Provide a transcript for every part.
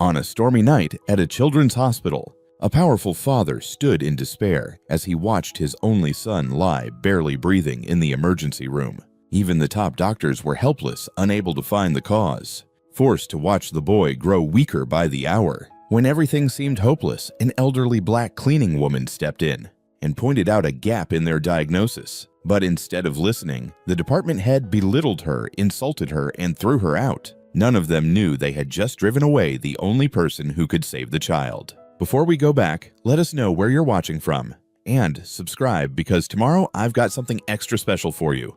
On a stormy night at a children's hospital, a powerful father stood in despair as he watched his only son lie barely breathing in the emergency room. Even the top doctors were helpless, unable to find the cause. Forced to watch the boy grow weaker by the hour. When everything seemed hopeless, an elderly black cleaning woman stepped in and pointed out a gap in their diagnosis. But instead of listening, the department head belittled her, insulted her, and threw her out. None of them knew they had just driven away the only person who could save the child. Before we go back, let us know where you're watching from. And subscribe, because tomorrow I've got something extra special for you.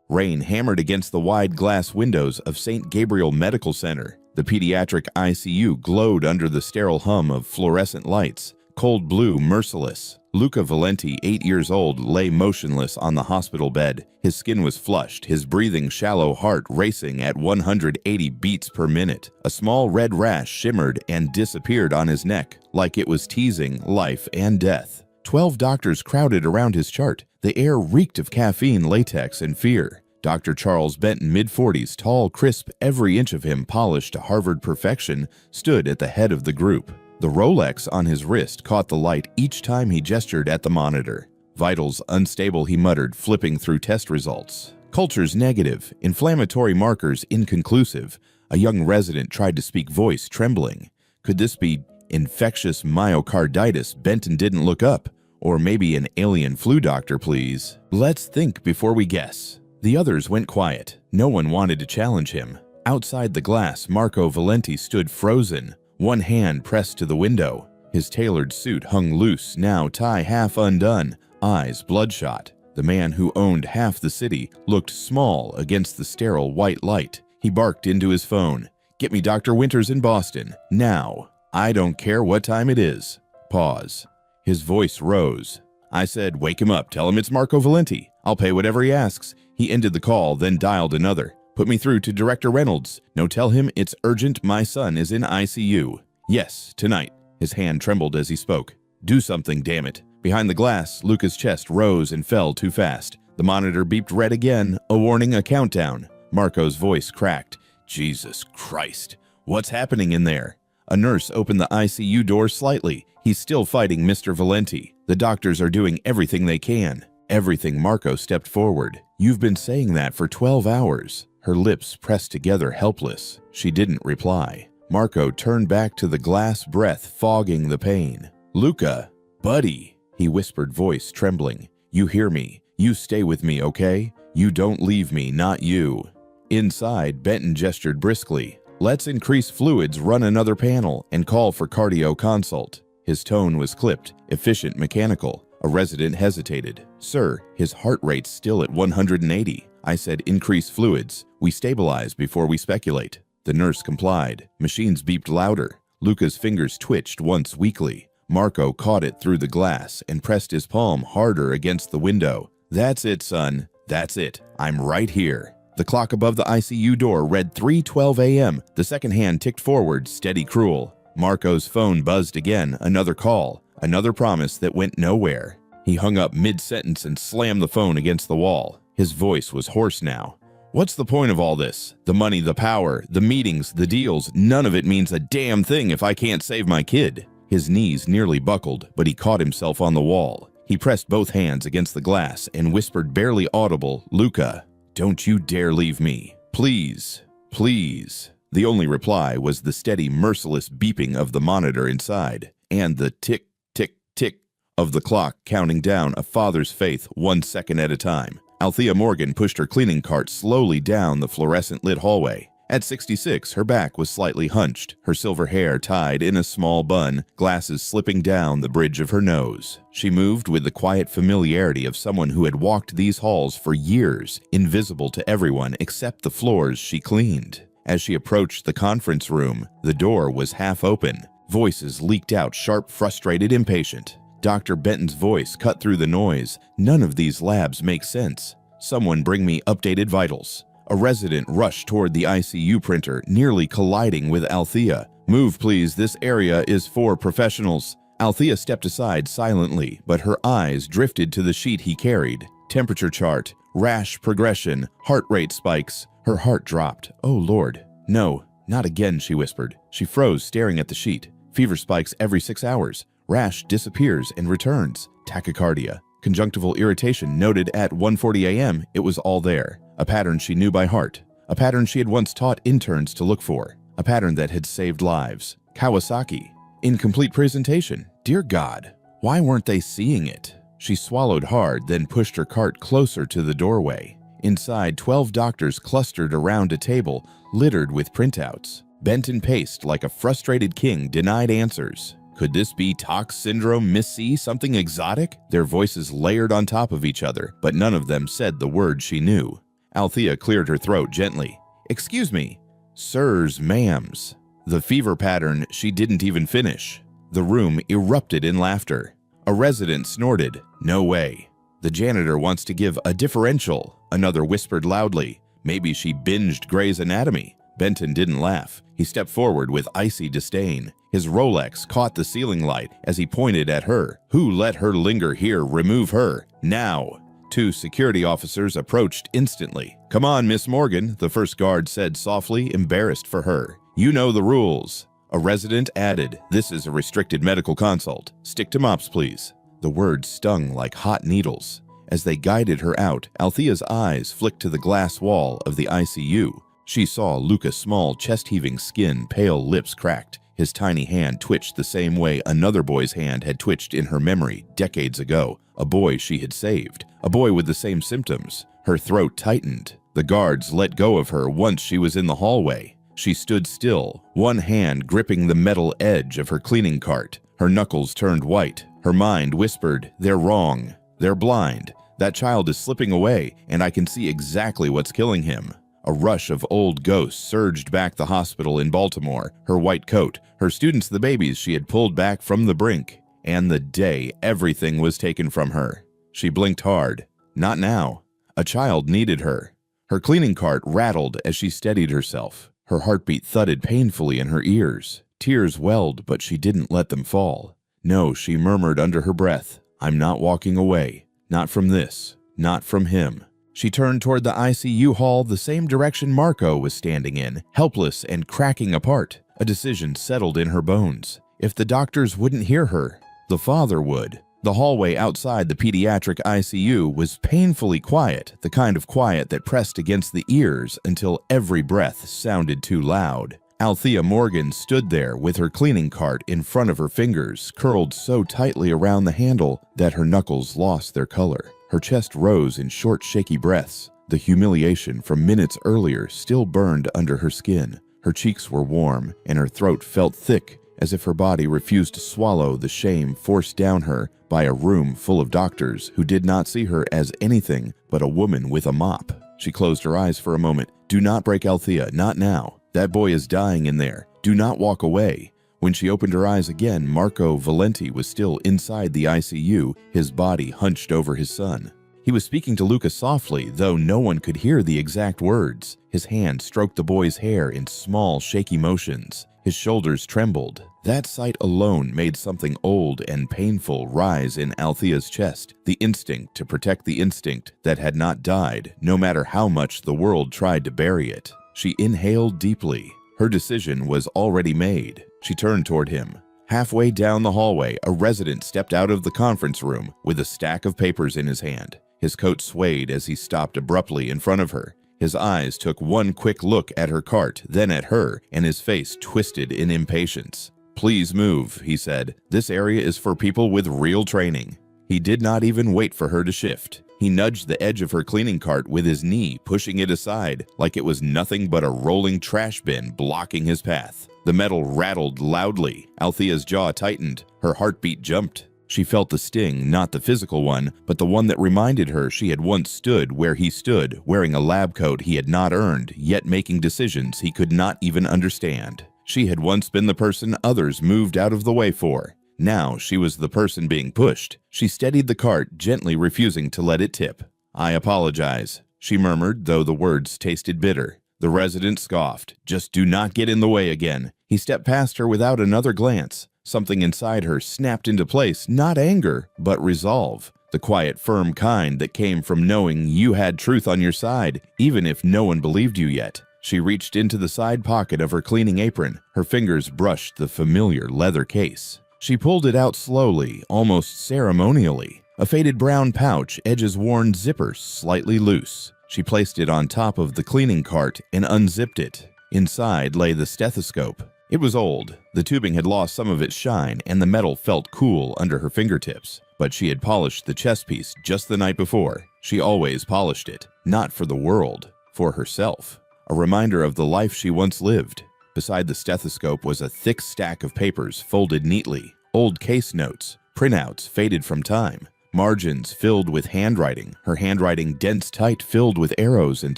Rain hammered against the wide glass windows of St. Gabriel Medical Center. The pediatric ICU glowed under the sterile hum of fluorescent lights. Cold blue, merciless. Luca Valenti, 8 years old, lay motionless on the hospital bed. His skin was flushed, his breathing shallow, heart racing at 180 beats per minute. A small red rash shimmered and disappeared on his neck, like it was teasing life and death. 12 doctors crowded around his chart. The air reeked of caffeine, latex, and fear. Dr. Charles Benton, mid-40s, tall, crisp, every inch of him polished to Harvard perfection, stood at the head of the group. The Rolex on his wrist caught the light each time he gestured at the monitor. Vitals unstable, he muttered, flipping through test results. Cultures negative, inflammatory markers inconclusive. A young resident tried to speak, voice trembling. Could this be infectious myocarditis? Benton didn't look up. Or maybe an alien flu doctor, please. Let's think before we guess. The others went quiet. No one wanted to challenge him. Outside the glass, Marco Valenti stood frozen, one hand pressed to the window. His tailored suit hung loose, now tie half undone, eyes bloodshot. The man who owned half the city looked small against the sterile white light. He barked into his phone. "Get me Dr. Winters in Boston, now. I don't care what time it is." Pause. His voice rose. "I said, wake him up, tell him it's Marco Valenti. I'll pay whatever he asks." He ended the call, then dialed another. "Put me through to Director Reynolds. No, tell him it's urgent, my son is in ICU. Yes, tonight." His hand trembled as he spoke. "Do something, damn it." Behind the glass, Luca's chest rose and fell too fast. The monitor beeped red again, a warning, a countdown. Marco's voice cracked. "Jesus Christ, what's happening in there?" A nurse opened the ICU door slightly. "He's still fighting, Mr. Valenti. The doctors are doing everything they can." Everything. Marco stepped forward. "You've been saying that for 12 hours. Her lips pressed together, helpless. She didn't reply. Marco turned back to the glass, breath fogging the pain. "Luca, buddy," he whispered, voice trembling. "You hear me. You stay with me, okay? You don't leave me, not you." Inside, Benton gestured briskly. "Let's increase fluids, run another panel, and call for cardio consult." His tone was clipped, efficient, mechanical. A resident hesitated. "Sir, his heart rate's still at 180. I said increase fluids. We stabilize before we speculate." The nurse complied. Machines beeped louder. Luca's fingers twitched once weakly. Marco caught it through the glass and pressed his palm harder against the window. "That's it, son. That's it. I'm right here." The clock above the ICU door read 3:12 a.m. The second hand ticked forward, steady, cruel. Marco's phone buzzed again, another call, another promise that went nowhere. He hung up mid-sentence and slammed the phone against the wall. His voice was hoarse now. "What's the point of all this? The money, the power, the meetings, the deals, none of it means a damn thing if I can't save my kid." His knees nearly buckled, but he caught himself on the wall. He pressed both hands against the glass and whispered, barely audible, "Luca, don't you dare leave me. Please, please." The only reply was the steady, merciless beeping of the monitor inside, and the tick, tick, tick of the clock counting down a father's faith 1 second at a time. Althea Morgan pushed her cleaning cart slowly down the fluorescent-lit hallway. At 66, her back was slightly hunched, her silver hair tied in a small bun, glasses slipping down the bridge of her nose. She moved with the quiet familiarity of someone who had walked these halls for years, invisible to everyone except the floors she cleaned. As she approached the conference room, the door was half open. Voices leaked out, sharp, frustrated, impatient. Dr. Benton's voice cut through the noise. "None of these labs make sense. Someone bring me updated vitals." A resident rushed toward the ICU printer, nearly colliding with Althea. "Move, please. This area is for professionals." Althea stepped aside silently, but her eyes drifted to the sheet he carried. Temperature chart, rash progression, heart rate spikes. Her heart dropped. Oh, Lord. No, Not again, she whispered. She froze, staring at the sheet. Fever spikes every 6 hours. Rash disappears and returns. Tachycardia. Conjunctival irritation noted at 1:40 a.m. It was all there. A pattern she knew by heart. A pattern she had once taught interns to look for. A pattern that had saved lives. Kawasaki. Incomplete presentation. Dear God, why weren't they seeing it? She swallowed hard, then pushed her cart closer to the doorway. Inside, 12 doctors clustered around a table littered with printouts. Bent and paced like a frustrated king denied answers. Could this be Tox Syndrome, Miss C, something exotic? Their voices layered on top of each other, but none of them said the word she knew. Althea cleared her throat gently. Excuse me. Sirs, ma'ams. The fever pattern she didn't even finish. The room erupted in laughter. A resident snorted. No way. The janitor wants to give a differential. Another whispered loudly. Maybe she binged Grey's Anatomy. Benton didn't laugh. He stepped forward with icy disdain. His Rolex caught the ceiling light as he pointed at her. Who let her linger here? Remove her. Now. 2 security officers approached instantly. Come on, Miss Morgan, the first guard said softly, embarrassed for her. You know the rules. A resident added, this is a restricted medical consult. Stick to mops, please. The words stung like hot needles. As they guided her out, Althea's eyes flicked to the glass wall of the ICU. She saw Luca's small, chest-heaving skin, pale lips cracked. His tiny hand twitched the same way another boy's hand had twitched in her memory decades ago. A boy she had saved. A boy with the same symptoms. Her throat tightened. The guards let go of her once she was in the hallway. She stood still, one hand gripping the metal edge of her cleaning cart. Her knuckles turned white. Her mind whispered, they're wrong. They're blind. That child is slipping away, and I can see exactly what's killing him. A rush of old ghosts surged back the hospital in Baltimore, her white coat, her students the babies she had pulled back from the brink, and the day everything was taken from her. She blinked hard. Not now. A child needed her. Her cleaning cart rattled as she steadied herself. Her heartbeat thudded painfully in her ears. Tears welled, but she didn't let them fall. No, she murmured under her breath, I'm not walking away. Not from this. Not from him. She turned toward the ICU hall the same direction Marco was standing in, helpless and cracking apart. A decision settled in her bones. If the doctors wouldn't hear her, the father would. The hallway outside the pediatric ICU was painfully quiet, the kind of quiet that pressed against the ears until every breath sounded too loud. Althea Morgan stood there with her cleaning cart in front of her fingers, curled so tightly around the handle that her knuckles lost their color. Her chest rose in short, shaky breaths. The humiliation from minutes earlier still burned under her skin. Her cheeks were warm, and her throat felt thick, as if her body refused to swallow the shame forced down her by a room full of doctors who did not see her as anything but a woman with a mop. She closed her eyes for a moment. Do not break Althea, not now. That boy is dying in there. Do not walk away. When she opened her eyes again, Marco Valenti was still inside the ICU, his body hunched over his son. He was speaking to Luca softly, though no one could hear the exact words. His hand stroked the boy's hair in small, shaky motions. His shoulders trembled. That sight alone made something old and painful rise in Althea's chest, the instinct to protect the instinct that had not died, no matter how much the world tried to bury it. She inhaled deeply. Her decision was already made. She turned toward him. Halfway down the hallway, a resident stepped out of the conference room with a stack of papers in his hand. His coat swayed as he stopped abruptly in front of her. His eyes took one quick look at her cart, then at her, and his face twisted in impatience. Please move, he said. This area is for people with real training. He did not even wait for her to shift. He nudged the edge of her cleaning cart with his knee, pushing it aside like it was nothing but a rolling trash bin blocking his path. The metal rattled loudly. Althea's jaw tightened. Her heartbeat jumped. She felt the sting, not the physical one, but the one that reminded her she had once stood where he stood, wearing a lab coat he had not earned, yet making decisions he could not even understand. She had once been the person others moved out of the way for. Now she was the person being pushed. She steadied the cart, gently refusing to let it tip. I apologize, she murmured, though the words tasted bitter. The resident scoffed. Just do not get in the way again. He stepped past her without another glance. Something inside her snapped into place, not anger, but resolve. The quiet, firm kind that came from knowing you had truth on your side, even if no one believed you yet. She reached into the side pocket of her cleaning apron. Her fingers brushed the familiar leather case. She pulled it out slowly, almost ceremonially. A faded brown pouch, edges worn, zipper slightly loose. She placed it on top of the cleaning cart and unzipped it. Inside lay the stethoscope. It was old. The tubing had lost some of its shine, and the metal felt cool under her fingertips. But she had polished the chest piece just the night before. She always polished it, not for the world, for herself. A reminder of the life she once lived. Beside the stethoscope was a thick stack of papers folded neatly. Old case notes, printouts faded from time. Margins filled with handwriting, her handwriting dense tight filled with arrows and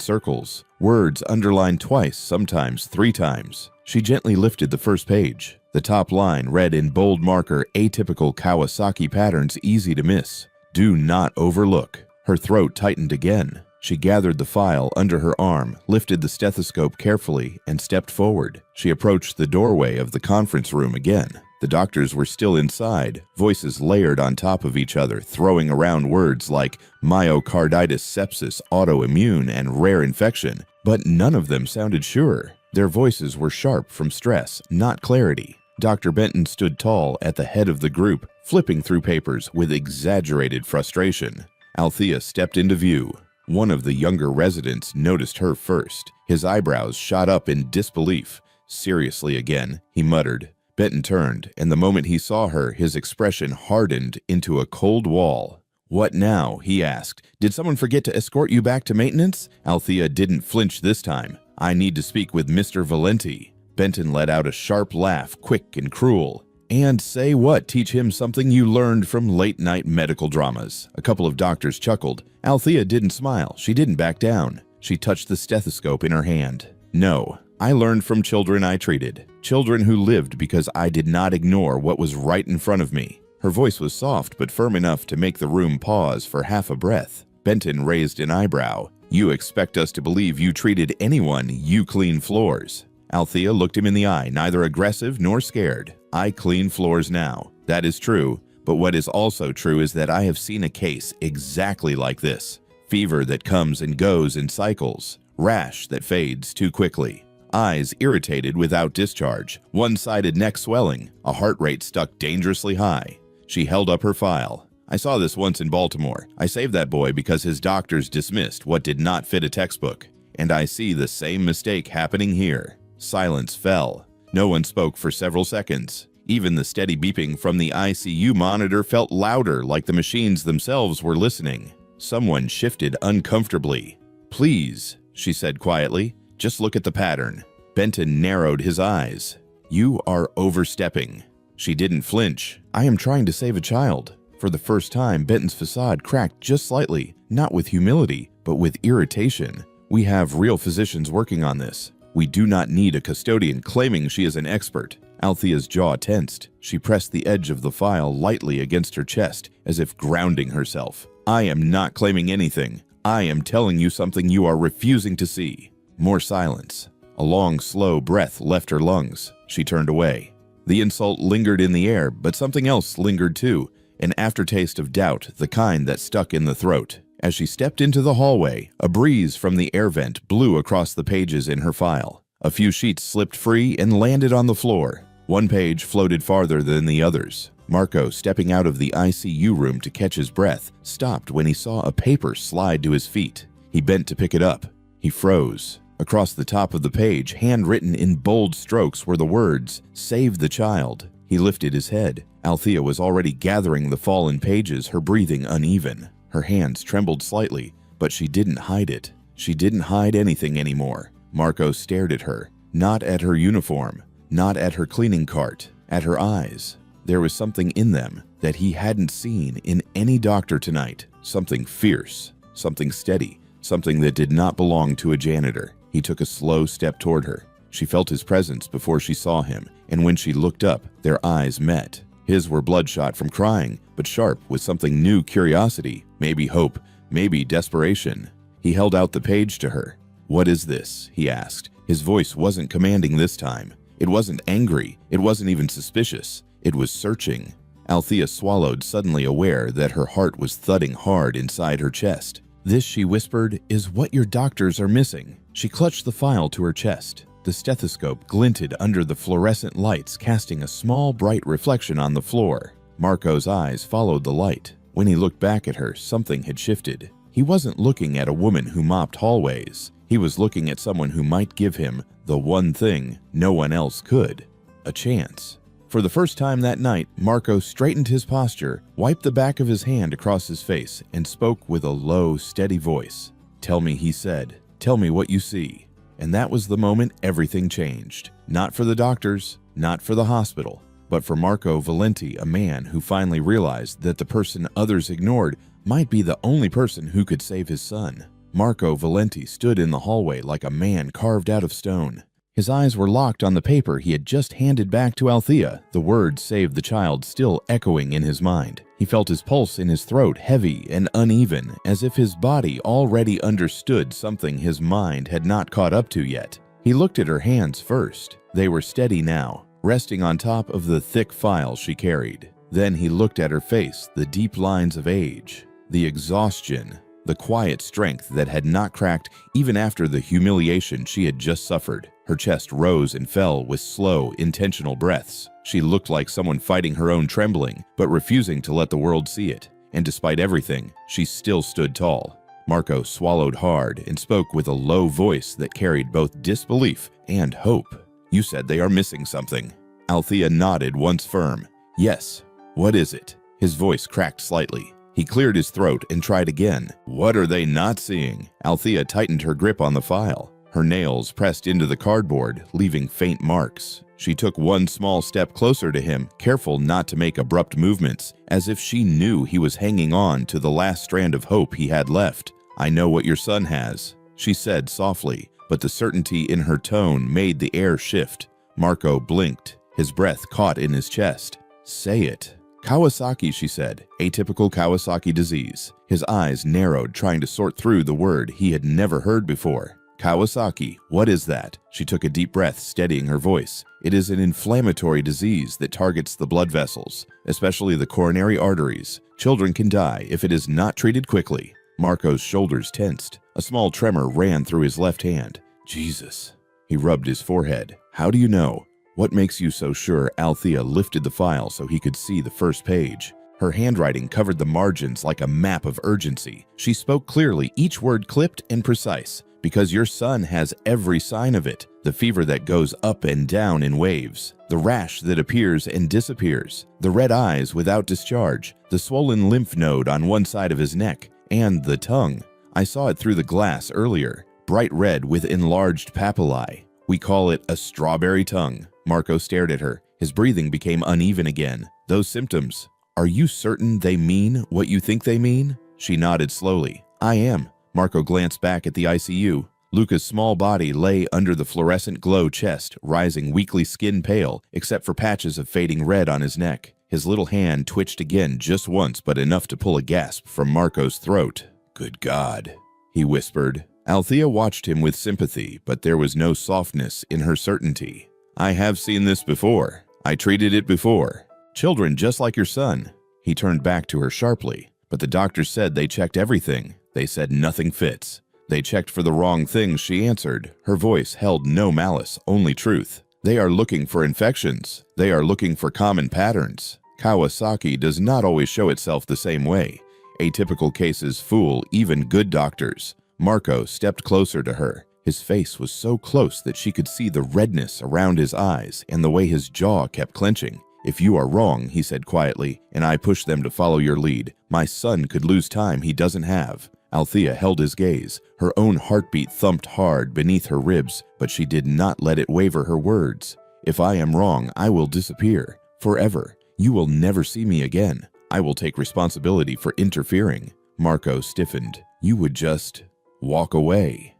circles. Words underlined twice, sometimes 3 times. She gently lifted the first page. The top line read in bold marker, atypical Kawasaki patterns easy to miss. Do not overlook. Her throat tightened again. She gathered the file under her arm, lifted the stethoscope carefully, and stepped forward. She approached the doorway of the conference room again. The doctors were still inside, voices layered on top of each other, throwing around words like myocarditis, sepsis, autoimmune, and rare infection, but none of them sounded sure. Their voices were sharp from stress, not clarity. Dr. Benton stood tall at the head of the group, flipping through papers with exaggerated frustration. Althea stepped into view. One of the younger residents noticed her first. His eyebrows shot up in disbelief. Seriously again, he muttered. Benton turned, and the moment he saw her, his expression hardened into a cold wall. "What now?" he asked. "Did someone forget to escort you back to maintenance?" Althea didn't flinch this time. "I need to speak with Mr. Valenti." Benton let out a sharp laugh, quick and cruel. "And say what? Teach him something you learned from late-night medical dramas." A couple of doctors chuckled. Althea didn't smile. She didn't back down. She touched the stethoscope in her hand. "No. I learned from children I treated. Children who lived because I did not ignore what was right in front of me." Her voice was soft but firm enough to make the room pause for half a breath. Benton raised an eyebrow. "You expect us to believe you treated anyone, you clean floors." Althea looked him in the eye, neither aggressive nor scared. "I clean floors now. That is true. But what is also true is that I have seen a case exactly like this. Fever that comes and goes in cycles. Rash that fades too quickly. Eyes irritated without discharge. One-sided neck swelling. A heart rate stuck dangerously high." She held up her file. "I saw this once in Baltimore. I saved that boy because his doctors dismissed what did not fit a textbook. And I see the same mistake happening here." Silence fell. No one spoke for several seconds. Even the steady beeping from the ICU monitor felt louder, like the machines themselves were listening. Someone shifted uncomfortably. "Please," she said quietly, "just look at the pattern." Benton narrowed his eyes. "You are overstepping." She didn't flinch. "I am trying to save a child." For the first time, Benton's facade cracked just slightly, not with humility, but with irritation. "We have real physicians working on this. We do not need a custodian claiming she is an expert." Althea's jaw tensed. She pressed the edge of the file lightly against her chest, as if grounding herself. "I am not claiming anything. I am telling you something you are refusing to see." More silence. A long, slow breath left her lungs. She turned away. The insult lingered in the air, but something else lingered too, an aftertaste of doubt, the kind that stuck in the throat. As she stepped into the hallway, a breeze from the air vent blew across the pages in her file. A few sheets slipped free and landed on the floor. One page floated farther than the others. Marco, stepping out of the ICU room to catch his breath, stopped when he saw a paper slide to his feet. He bent to pick it up. He froze. Across the top of the page, handwritten in bold strokes, were the words, "Save the child." He lifted his head. Althea was already gathering the fallen pages, her breathing uneven. Her hands trembled slightly, but she didn't hide it. She didn't hide anything anymore. Marco stared at her, not at her uniform, not at her cleaning cart, at her eyes. There was something in them that he hadn't seen in any doctor tonight. Something fierce, something steady, something that did not belong to a janitor. He took a slow step toward her. She felt his presence before she saw him, and when she looked up, their eyes met. His were bloodshot from crying, but sharp with something new, curiosity, maybe hope, maybe desperation. He held out the page to her. "What is this?" he asked. His voice wasn't commanding this time. It wasn't angry. It wasn't even suspicious. It was searching. Althea swallowed, suddenly aware that her heart was thudding hard inside her chest. "This," she whispered, "is what your doctors are missing." She clutched the file to her chest. The stethoscope glinted under the fluorescent lights, casting a small, bright reflection on the floor. Marco's eyes followed the light. When he looked back at her, something had shifted. He wasn't looking at a woman who mopped hallways. He was looking at someone who might give him the one thing no one else could: a chance. For the first time that night, Marco straightened his posture, wiped the back of his hand across his face, and spoke with a low, steady voice. "Tell me," he said. "Tell me what you see." And that was the moment everything changed. Not for the doctors, not for the hospital, but for Marco Valenti, a man who finally realized that the person others ignored might be the only person who could save his son. Marco Valenti stood in the hallway like a man carved out of stone. His eyes were locked on the paper he had just handed back to Althea, the words "save the child" still echoing in his mind. He felt his pulse in his throat heavy and uneven, as if his body already understood something his mind had not caught up to yet. He looked at her hands first. They were steady now, resting on top of the thick file she carried. Then he looked at her face, the deep lines of age, the exhaustion, the quiet strength that had not cracked even after the humiliation she had just suffered. Her chest rose and fell with slow, intentional breaths. She looked like someone fighting her own trembling, but refusing to let the world see it. And despite everything, she still stood tall. Marco swallowed hard and spoke with a low voice that carried both disbelief and hope. "You said they are missing something." Althea nodded once firm. "Yes. What is it?" His voice cracked slightly. He cleared his throat and tried again. "What are they not seeing?" Althea tightened her grip on the file. Her nails pressed into the cardboard, leaving faint marks. She took one small step closer to him, careful not to make abrupt movements, as if she knew he was hanging on to the last strand of hope he had left. "I know what your son has," she said softly, but the certainty in her tone made the air shift. Marco blinked. His breath caught in his chest. "Say it." "Kawasaki," she said. "Atypical Kawasaki disease." His eyes narrowed, trying to sort through the word he had never heard before. "Kawasaki, what is that?" She took a deep breath, steadying her voice. "It is an inflammatory disease that targets the blood vessels, especially the coronary arteries. Children can die if it is not treated quickly." Marco's shoulders tensed. A small tremor ran through his left hand. "Jesus." He rubbed his forehead. "How do you know?" "What makes you so sure?" Althea lifted the file so he could see the first page. Her handwriting covered the margins like a map of urgency. She spoke clearly, each word clipped and precise. "Because your son has every sign of it. The fever that goes up and down in waves. The rash that appears and disappears. The red eyes without discharge. The swollen lymph node on one side of his neck. And the tongue. I saw it through the glass earlier. Bright red with enlarged papillae. We call it a strawberry tongue." Marco stared at her. His breathing became uneven again. "Those symptoms, are you certain they mean what you think they mean?" She nodded slowly. "I am." Marco glanced back at the ICU. Luca's small body lay under the fluorescent glow chest, rising weakly skin pale, except for patches of fading red on his neck. His little hand twitched again just once, but enough to pull a gasp from Marco's throat. "Good God," he whispered. Althea watched him with sympathy, but there was no softness in her certainty. "I have seen this before. I treated it before. Children just like your son." He turned back to her sharply. "But the doctors said they checked everything. They said nothing fits." "They checked for the wrong things," she answered. Her voice held no malice, only truth. "They are looking for infections. They are looking for common patterns. Kawasaki does not always show itself the same way. Atypical cases fool even good doctors." Marco stepped closer to her. His face was so close that she could see the redness around his eyes and the way his jaw kept clenching. "If you are wrong," he said quietly, "and I push them to follow your lead, my son could lose time he doesn't have." Althea held his gaze. Her own heartbeat thumped hard beneath her ribs, but she did not let it waver her words. "If I am wrong, I will disappear. Forever. You will never see me again. I will take responsibility for interfering." Marco stiffened. "You would just walk away."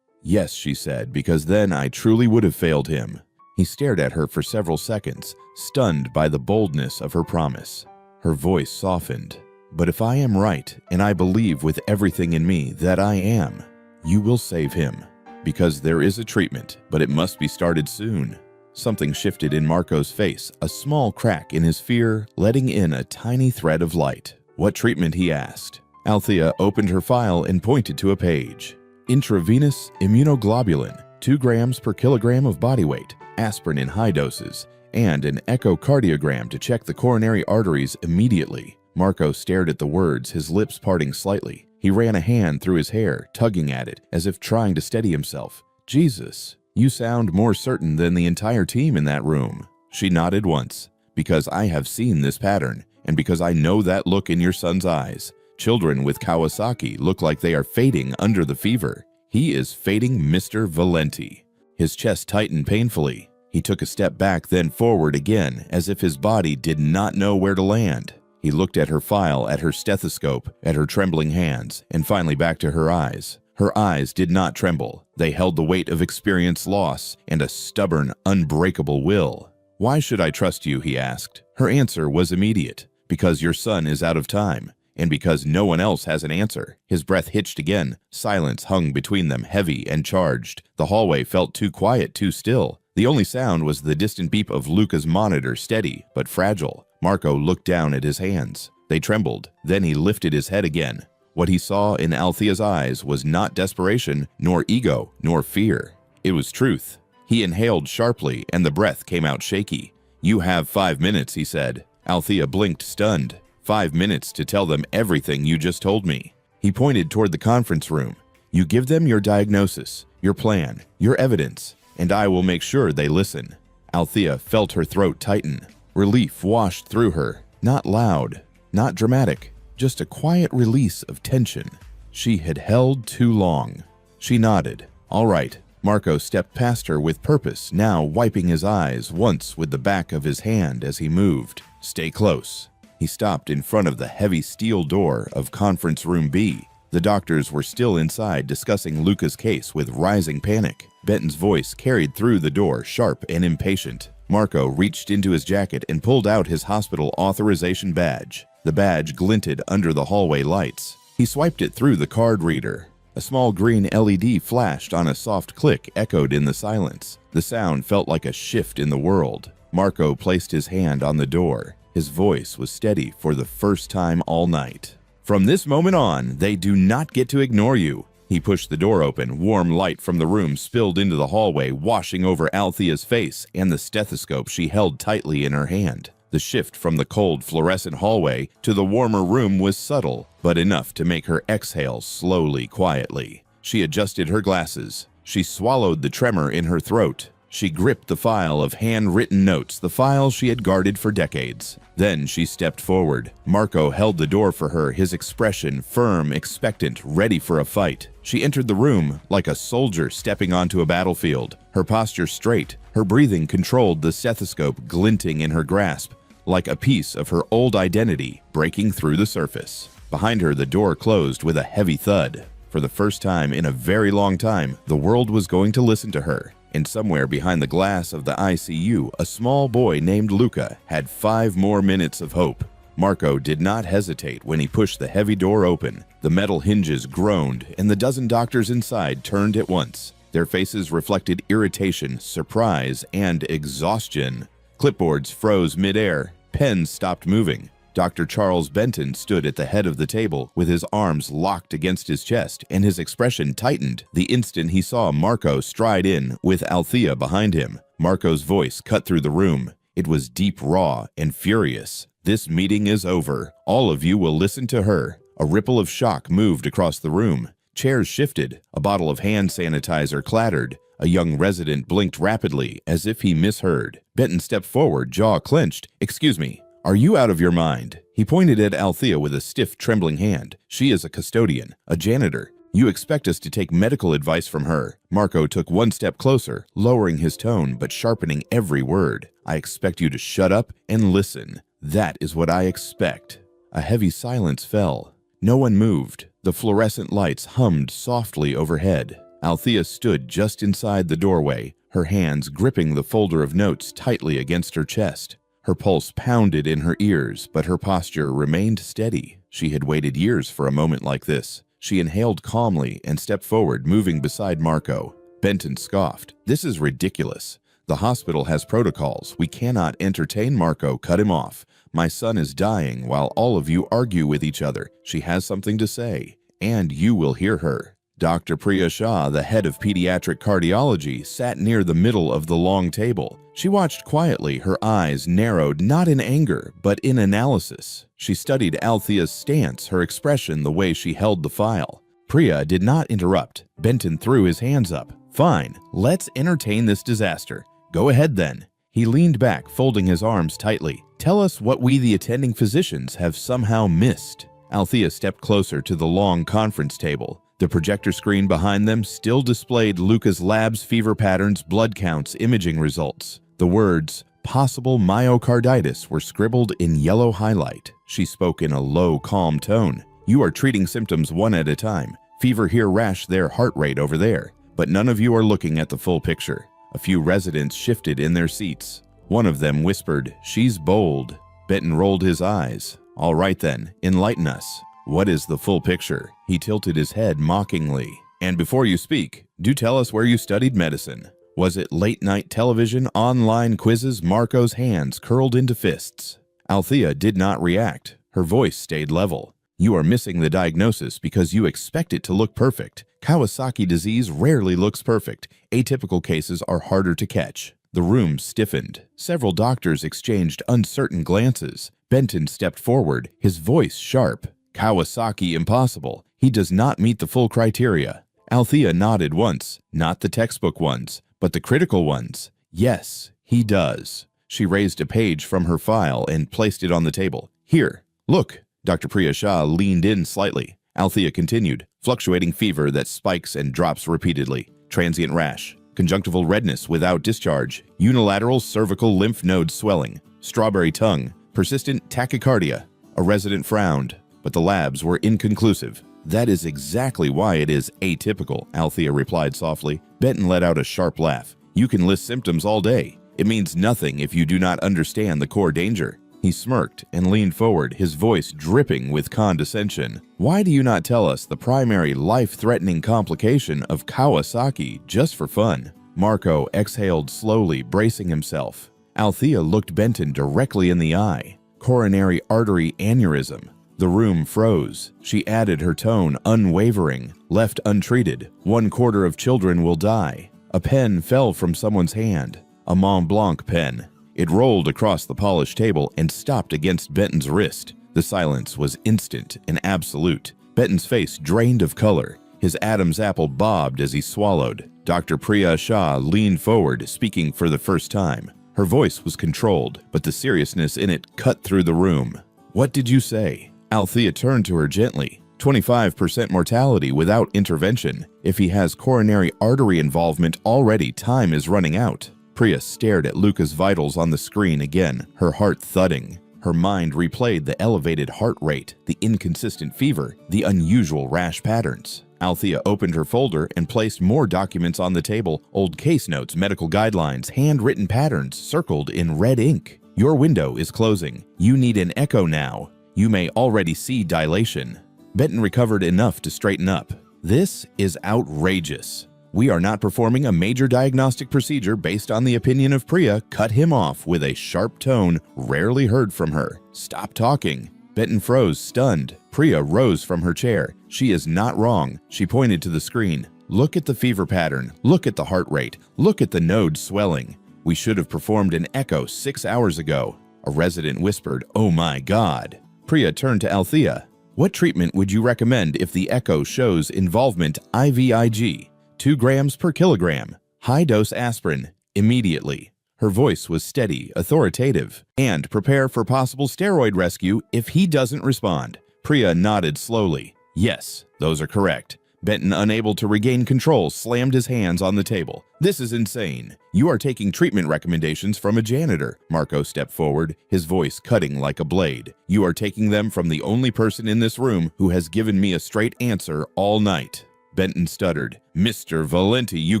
"Yes," she said, "because then I truly would have failed him." He stared at her for several seconds, stunned by the boldness of her promise. Her voice softened. "But if I am right, and I believe with everything in me that I am, you will save him. Because there is a treatment, but it must be started soon." Something shifted in Marco's face, a small crack in his fear, letting in a tiny thread of light. "What treatment?" he asked. Althea opened her file and pointed to a page. Intravenous immunoglobulin, 2 grams per kilogram of body weight, aspirin in high doses, and an echocardiogram to check the coronary arteries immediately. Marco stared at the words, his lips parting slightly. He ran a hand through his hair, tugging at it, as if trying to steady himself. Jesus, you sound more certain than the entire team in that room. She nodded once. Because I have seen this pattern, and because I know that look in your son's eyes. Children with Kawasaki look like they are fading under the fever. He is fading Mr. Valenti. His chest tightened painfully. He took a step back, then forward again, as if his body did not know where to land. He looked at her file, at her stethoscope, at her trembling hands, and finally back to her eyes. Her eyes did not tremble. They held the weight of experience loss and a stubborn, unbreakable will. "Why should I trust you?" he asked. Her answer was immediate. "Because your son is out of time, and because no one else has an answer." His breath hitched again. Silence hung between them, heavy and charged. The hallway felt too quiet, too still. The only sound was the distant beep of Luca's monitor, steady but fragile. Marco looked down at his hands. They trembled. Then he lifted his head again. What he saw in Althea's eyes was not desperation, nor ego, nor fear. It was truth. He inhaled sharply, and the breath came out shaky. "You have 5 minutes," he said. Althea blinked, stunned. 5 minutes to tell them everything you just told me." He pointed toward the conference room. "You give them your diagnosis, your plan, your evidence, and I will make sure they listen." Althea felt her throat tighten. Relief washed through her. Not loud, not dramatic, just a quiet release of tension. She had held too long. She nodded. "All right." Marco stepped past her with purpose, now wiping his eyes once with the back of his hand as he moved. "Stay close." He stopped in front of the heavy steel door of Conference Room B. The doctors were still inside discussing Luca's case with rising panic. Benton's voice carried through the door, sharp and impatient. Marco reached into his jacket and pulled out his hospital authorization badge. The badge glinted under the hallway lights. He swiped it through the card reader. A small green LED flashed on a soft click, echoed in the silence. The sound felt like a shift in the world. Marco placed his hand on the door. His voice was steady for the first time all night. "From this moment on, they do not get to ignore you." He pushed the door open. Warm light from the room spilled into the hallway, washing over Althea's face and the stethoscope she held tightly in her hand. The shift from the cold fluorescent hallway to the warmer room was subtle, but enough to make her exhale slowly, quietly. She adjusted her glasses. She swallowed the tremor in her throat. She gripped the file of handwritten notes, the file she had guarded for decades. Then she stepped forward. Marco held the door for her, his expression firm, expectant, ready for a fight. She entered the room like a soldier stepping onto a battlefield, her posture straight, her breathing controlled, the stethoscope glinting in her grasp, like a piece of her old identity breaking through the surface. Behind her, the door closed with a heavy thud. For the first time in a very long time, the world was going to listen to her. And somewhere behind the glass of the ICU, a small boy named Luca had 5 more minutes of hope. Marco did not hesitate when he pushed the heavy door open. The metal hinges groaned, and the dozen doctors inside turned at once. Their faces reflected irritation, surprise, and exhaustion. Clipboards froze midair. Pens stopped moving. Dr. Charles Benton stood at the head of the table with his arms locked against his chest, and his expression tightened the instant he saw Marco stride in with Althea behind him. Marco's voice cut through the room. It was deep, raw, and furious. "This meeting is over. All of you will listen to her." A ripple of shock moved across the room. Chairs shifted. A bottle of hand sanitizer clattered. A young resident blinked rapidly, as if he misheard. Benton stepped forward, jaw clenched. "Excuse me. Are you out of your mind?" He pointed at Althea with a stiff, trembling hand. "She is a custodian, a janitor. You expect us to take medical advice from her." Marco took one step closer, lowering his tone but sharpening every word. "I expect you to shut up and listen. That is what I expect." A heavy silence fell. No one moved. The fluorescent lights hummed softly overhead. Althea stood just inside the doorway, her hands gripping the folder of notes tightly against her chest. Her pulse pounded in her ears, but her posture remained steady. She had waited years for a moment like this. She inhaled calmly and stepped forward, moving beside Marco. Benton scoffed. "This is ridiculous. The hospital has protocols. We cannot entertain." Marco cut him off. "My son is dying while all of you argue with each other. She has something to say, and you will hear her." Dr. Priya Shah, the head of pediatric cardiology, sat near the middle of the long table. She watched quietly, her eyes narrowed not in anger, but in analysis. She studied Althea's stance, her expression, the way she held the file. Priya did not interrupt. Benton threw his hands up. "Fine, let's entertain this disaster. Go ahead then." He leaned back, folding his arms tightly. "Tell us what we, the attending physicians, have somehow missed." Althea stepped closer to the long conference table. The projector screen behind them still displayed Luca's lab's fever patterns, blood counts, imaging results. The words, "possible myocarditis," were scribbled in yellow highlight. She spoke in a low, calm tone. "You are treating symptoms one at a time. Fever here, rash there, heart rate over there. But none of you are looking at the full picture." A few residents shifted in their seats. One of them whispered, "She's bold." Benton rolled his eyes. "All right then, enlighten us. What is the full picture?" He tilted his head mockingly. "And before you speak, do tell us where you studied medicine. Was it late-night television, online quizzes?" Marco's hands curled into fists. Althea did not react. Her voice stayed level. "You are missing the diagnosis because you expect it to look perfect. Kawasaki disease rarely looks perfect. Atypical cases are harder to catch." The room stiffened. Several doctors exchanged uncertain glances. Benton stepped forward, his voice sharp. "Kawasaki impossible. He does not meet the full criteria." Althea nodded once, not the textbook ones, but the critical ones. "Yes, he does." She raised a page from her file and placed it on the table. "Here, look." Dr. Priya Shah leaned in slightly. Althea continued. "Fluctuating fever that spikes and drops repeatedly. Transient rash. Conjunctival redness without discharge. Unilateral cervical lymph node swelling. Strawberry tongue. Persistent tachycardia." A resident frowned, but the labs were inconclusive. "That is exactly why it is atypical," Althea replied softly. Benton let out a sharp laugh. "You can list symptoms all day. It means nothing if you do not understand the core danger." He smirked and leaned forward, his voice dripping with condescension. "Why do you not tell us the primary life-threatening complication of Kawasaki just for fun?" Marco exhaled slowly, bracing himself. Althea looked Benton directly in the eye. "Coronary artery aneurysm." The room froze. She added her tone, unwavering. "Left untreated, 1/4 of children will die." A pen fell from someone's hand. A Mont Blanc pen. It rolled across the polished table and stopped against Benton's wrist. The silence was instant and absolute. Benton's face drained of color. His Adam's apple bobbed as he swallowed. Dr. Priya Shah leaned forward, speaking for the first time. Her voice was controlled, but the seriousness in it cut through the room. "What did you say?" Althea turned to her gently. 25% mortality without intervention. If he has coronary artery involvement already, time is running out. Priya stared at Luca's vitals on the screen again, her heart thudding. Her mind replayed the elevated heart rate, the inconsistent fever, the unusual rash patterns. Althea opened her folder and placed more documents on the table, old case notes, medical guidelines, handwritten patterns circled in red ink. "Your window is closing. You need an echo now. You may already see dilation." Benton recovered enough to straighten up. "This is outrageous. We are not performing a major diagnostic procedure based on the opinion of Priya." Cut him off with a sharp tone rarely heard from her. "Stop talking." Benton froze, stunned. Priya rose from her chair. "She is not wrong." She pointed to the screen. "Look at the fever pattern. Look at the heart rate. Look at the node swelling. We should have performed an echo 6 hours ago." A resident whispered, "Oh my God." Priya turned to Althea. "What treatment would you recommend if the echo shows involvement IVIG? 2 grams per kilogram. High-dose aspirin. Immediately." Her voice was steady, authoritative. "And prepare for possible steroid rescue if he doesn't respond." Priya nodded slowly. "Yes, those are correct." Benton, unable to regain control, slammed his hands on the table. "This is insane. You are taking treatment recommendations from a janitor." Marco stepped forward, his voice cutting like a blade. "You are taking them from the only person in this room who has given me a straight answer all night." Benton stuttered. "Mr. Valenti, you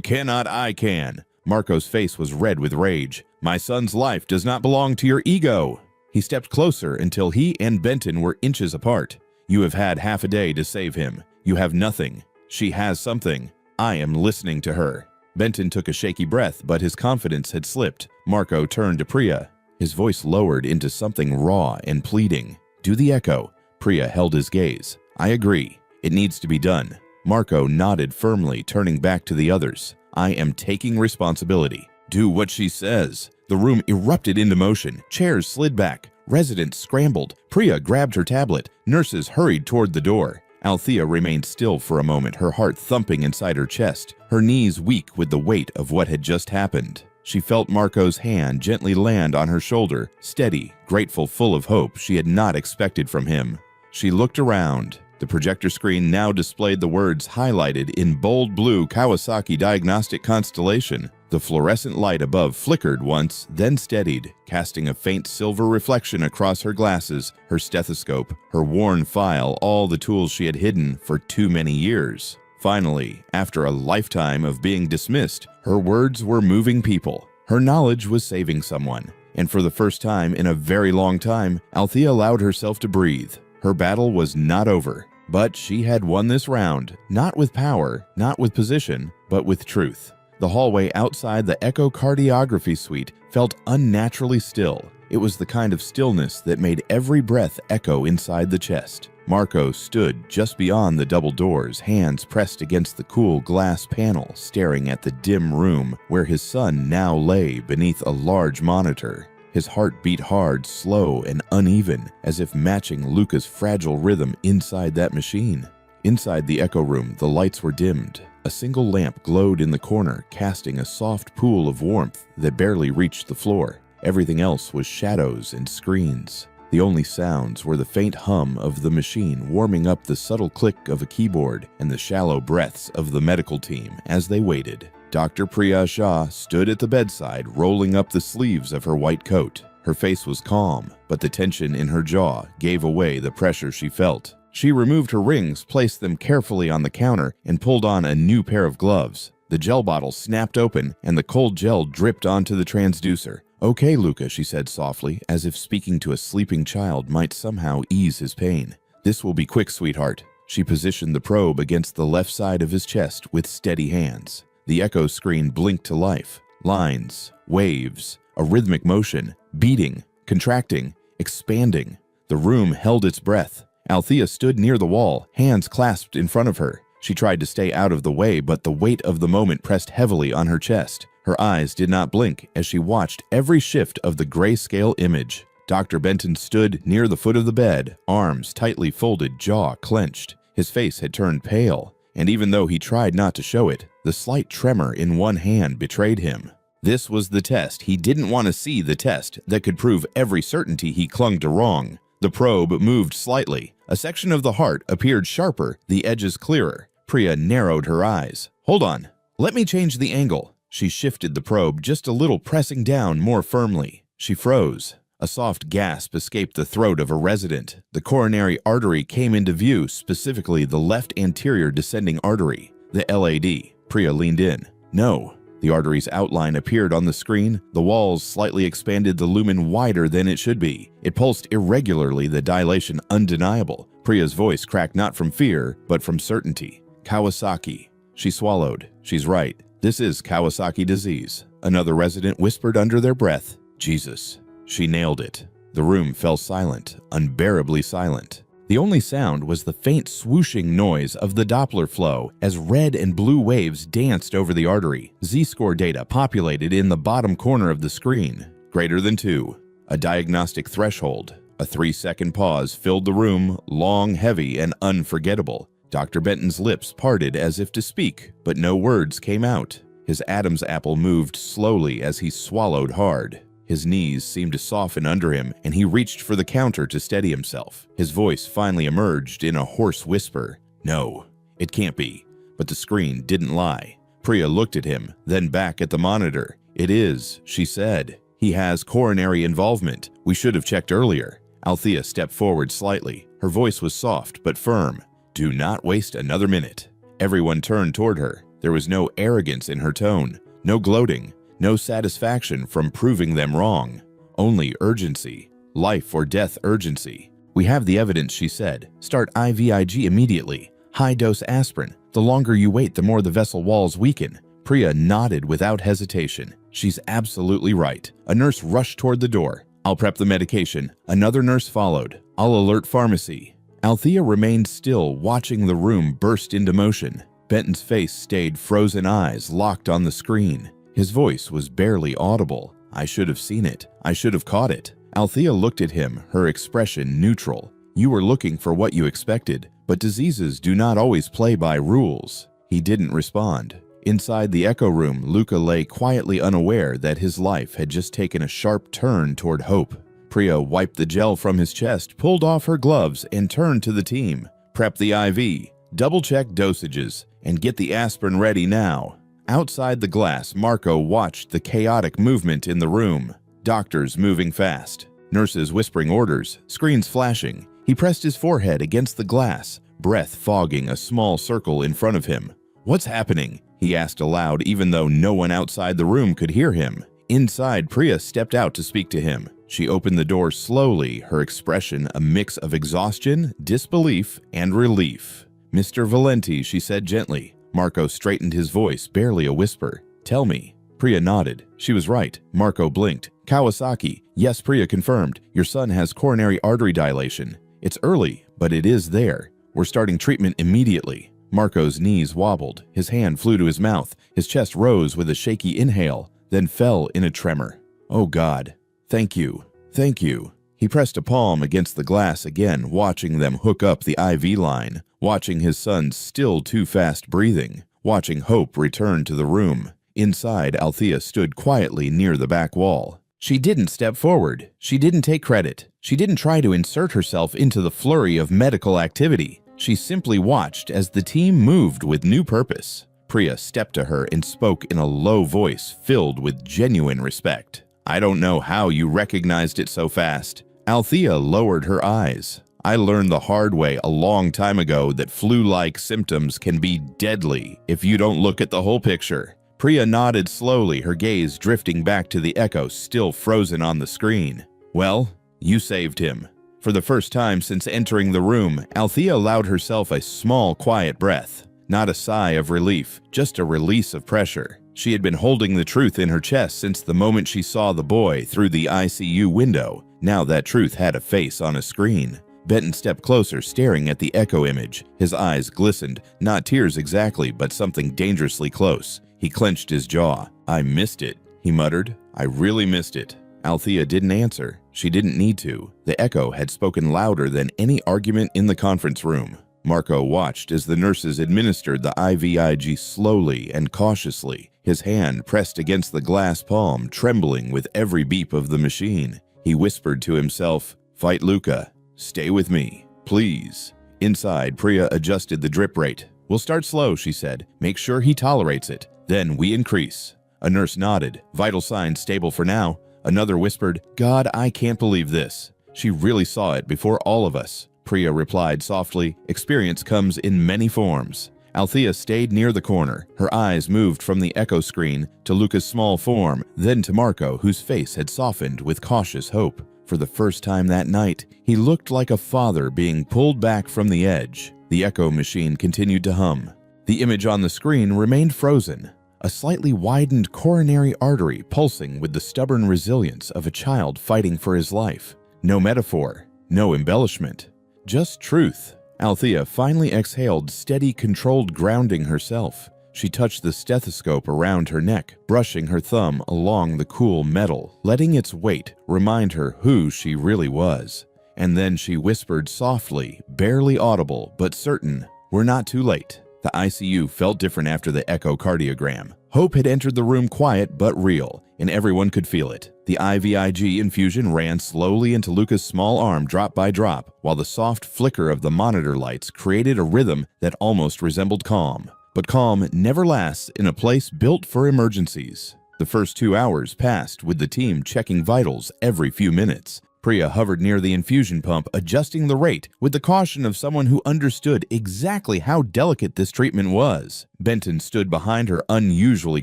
cannot, I can." Marco's face was red with rage. "My son's life does not belong to your ego." He stepped closer until he and Benton were inches apart. "You have had half a day to save him. You have nothing. She has something. I am listening to her." Benton took a shaky breath, but his confidence had slipped. Marco turned to Priya. His voice lowered into something raw and pleading. "Do the echo." Priya held his gaze. "I agree. It needs to be done." Marco nodded firmly, turning back to the others. I am taking responsibility. Do what she says. The room erupted into motion. Chairs slid back. Residents scrambled. Priya grabbed her tablet. Nurses hurried toward the door. Althea remained still for a moment, her heart thumping inside her chest, her knees weak with the weight of what had just happened. She felt Marco's hand gently land on her shoulder, steady, grateful, full of hope she had not expected from him. She looked around. The projector screen now displayed the words highlighted in bold blue Kawasaki Diagnostic Constellation. The fluorescent light above flickered once, then steadied, casting a faint silver reflection across her glasses, her stethoscope, her worn file, all the tools she had hidden for too many years. Finally, after a lifetime of being dismissed, her words were moving people. Her knowledge was saving someone. And for the first time in a very long time, Althea allowed herself to breathe. Her battle was not over, but she had won this round, not with power, not with position, but with truth. The hallway outside the echocardiography suite felt unnaturally still. It was the kind of stillness that made every breath echo inside the chest. Marco stood just beyond the double doors, hands pressed against the cool glass panel, staring at the dim room where his son now lay beneath a large monitor. His heart beat hard, slow, and uneven, as if matching Luca's fragile rhythm inside that machine. Inside the echo room, the lights were dimmed. A single lamp glowed in the corner, casting a soft pool of warmth that barely reached the floor. Everything else was shadows and screens. The only sounds were the faint hum of the machine warming up, the subtle click of a keyboard, and the shallow breaths of the medical team as they waited. Dr. Priya Shah stood at the bedside, rolling up the sleeves of her white coat. Her face was calm, but the tension in her jaw gave away the pressure she felt. She removed her rings, placed them carefully on the counter, and pulled on a new pair of gloves. The gel bottle snapped open, and the cold gel dripped onto the transducer. "Okay, Luca," she said softly, as if speaking to a sleeping child might somehow ease his pain. "This will be quick, sweetheart." She positioned the probe against the left side of his chest with steady hands. The echo screen blinked to life. Lines, waves, a rhythmic motion, beating, contracting, expanding. The room held its breath. Althea stood near the wall, hands clasped in front of her. She tried to stay out of the way, but the weight of the moment pressed heavily on her chest. Her eyes did not blink as she watched every shift of the grayscale image. Dr. Benton stood near the foot of the bed, arms tightly folded, jaw clenched. His face had turned pale, and even though he tried not to show it, the slight tremor in one hand betrayed him. This was the test. He didn't want to see the test that could prove every certainty he clung to wrong. The probe moved slightly. A section of the heart appeared sharper, the edges clearer. Priya narrowed her eyes. "Hold on. Let me change the angle." She shifted the probe just a little, pressing down more firmly. She froze. A soft gasp escaped the throat of a resident. The coronary artery came into view, specifically the left anterior descending artery, the LAD. Priya leaned in. "No." The artery's outline appeared on the screen. The walls slightly expanded, the lumen wider than it should be. It pulsed irregularly, the dilation undeniable. Priya's voice cracked not from fear, but from certainty. "Kawasaki." She swallowed. "She's right. This is Kawasaki disease." Another resident whispered under their breath. "Jesus." She nailed it. The room fell silent, unbearably silent. The only sound was the faint swooshing noise of the Doppler flow as red and blue waves danced over the artery. Z-score data populated in the bottom corner of the screen. Greater than 2. A diagnostic threshold. A 3-second pause filled the room, long, heavy, and unforgettable. Dr. Benton's lips parted as if to speak, but no words came out. His Adam's apple moved slowly as he swallowed hard. His knees seemed to soften under him, and he reached for the counter to steady himself. His voice finally emerged in a hoarse whisper. "No, it can't be." But the screen didn't lie. Priya looked at him, then back at the monitor. "It is," she said. "He has coronary involvement. We should have checked earlier." Althea stepped forward slightly. Her voice was soft but firm. "Do not waste another minute." Everyone turned toward her. There was no arrogance in her tone, no gloating. No satisfaction from proving them wrong. Only urgency. Life or death urgency. "We have the evidence," she said. "Start IVIG immediately. High-dose aspirin. The longer you wait, the more the vessel walls weaken." Priya nodded without hesitation. "She's absolutely right." A nurse rushed toward the door. "I'll prep the medication." Another nurse followed. "I'll alert pharmacy." Althea remained still, watching the room burst into motion. Benton's face stayed frozen, eyes locked on the screen. His voice was barely audible. "I should have seen it. I should have caught it." Althea looked at him, her expression neutral. "You were looking for what you expected, but diseases do not always play by rules." He didn't respond. Inside the echo room, Luca lay quietly unaware that his life had just taken a sharp turn toward hope. Priya wiped the gel from his chest, pulled off her gloves, and turned to the team. "Prep the IV, double-check dosages, and get the aspirin ready now." Outside the glass, Marco watched the chaotic movement in the room. Doctors moving fast, nurses whispering orders, screens flashing. He pressed his forehead against the glass, breath fogging a small circle in front of him. "What's happening?" he asked aloud, even though no one outside the room could hear him. Inside, Priya stepped out to speak to him. She opened the door slowly, her expression a mix of exhaustion, disbelief, and relief. "Mr. Valenti," she said gently. Marco straightened his voice, barely a whisper. "Tell me." Priya nodded. She was right. Marco blinked. "Kawasaki." "Yes," Priya confirmed. "Your son has coronary artery dilation. It's early, but it is there. We're starting treatment immediately." Marco's knees wobbled. His hand flew to his mouth. His chest rose with a shaky inhale, then fell in a tremor. "Oh God. Thank you. Thank you." He pressed a palm against the glass again, watching them hook up the IV line, watching his son's still too fast breathing, watching hope return to the room. Inside, Althea stood quietly near the back wall. She didn't step forward. She didn't take credit. She didn't try to insert herself into the flurry of medical activity. She simply watched as the team moved with new purpose. Priya stepped to her and spoke in a low voice filled with genuine respect. "I don't know how you recognized it so fast." Althea lowered her eyes. "I learned the hard way a long time ago that flu-like symptoms can be deadly if you don't look at the whole picture." Priya nodded slowly, her gaze drifting back to the echo still frozen on the screen. "Well, you saved him." For the first time since entering the room, Althea allowed herself a small, quiet breath. Not a sigh of relief, just a release of pressure. She had been holding the truth in her chest since the moment she saw the boy through the ICU window. Now that truth had a face on a screen. Benton stepped closer, staring at the echo image. His eyes glistened, not tears exactly, but something dangerously close. He clenched his jaw. "I missed it," he muttered. "I really missed it." Althea didn't answer. She didn't need to. The echo had spoken louder than any argument in the conference room. Marco watched as the nurses administered the IVIG slowly and cautiously, his hand pressed against the glass palm, trembling with every beep of the machine. He whispered to himself, "Fight Luca. Stay with me, please." Inside, Priya adjusted the drip rate. "We'll start slow," she said. "Make sure he tolerates it. Then we increase." A nurse nodded. "Vital signs stable for now." Another whispered, "God, I can't believe this. She really saw it before all of us." Priya replied softly, "Experience comes in many forms." Althea stayed near the corner. Her eyes moved from the echo screen to Luca's small form, then to Marco, whose face had softened with cautious hope. For the first time that night, he looked like a father being pulled back from the edge. The echo machine continued to hum. The image on the screen remained frozen, a slightly widened coronary artery pulsing with the stubborn resilience of a child fighting for his life. No metaphor, no embellishment, just truth. Althea finally exhaled, steady, controlled grounding herself. She touched the stethoscope around her neck, brushing her thumb along the cool metal, letting its weight remind her who she really was. And then she whispered softly, barely audible, but certain, "We're not too late." The ICU felt different after the echocardiogram. Hope had entered the room, quiet but real, and everyone could feel it. The IVIG infusion ran slowly into Luca's small arm, drop by drop, while the soft flicker of the monitor lights created a rhythm that almost resembled calm. But calm never lasts in a place built for emergencies. The first 2 hours passed with the team checking vitals every few minutes. Priya hovered near the infusion pump, adjusting the rate with the caution of someone who understood exactly how delicate this treatment was. Benton stood behind her, unusually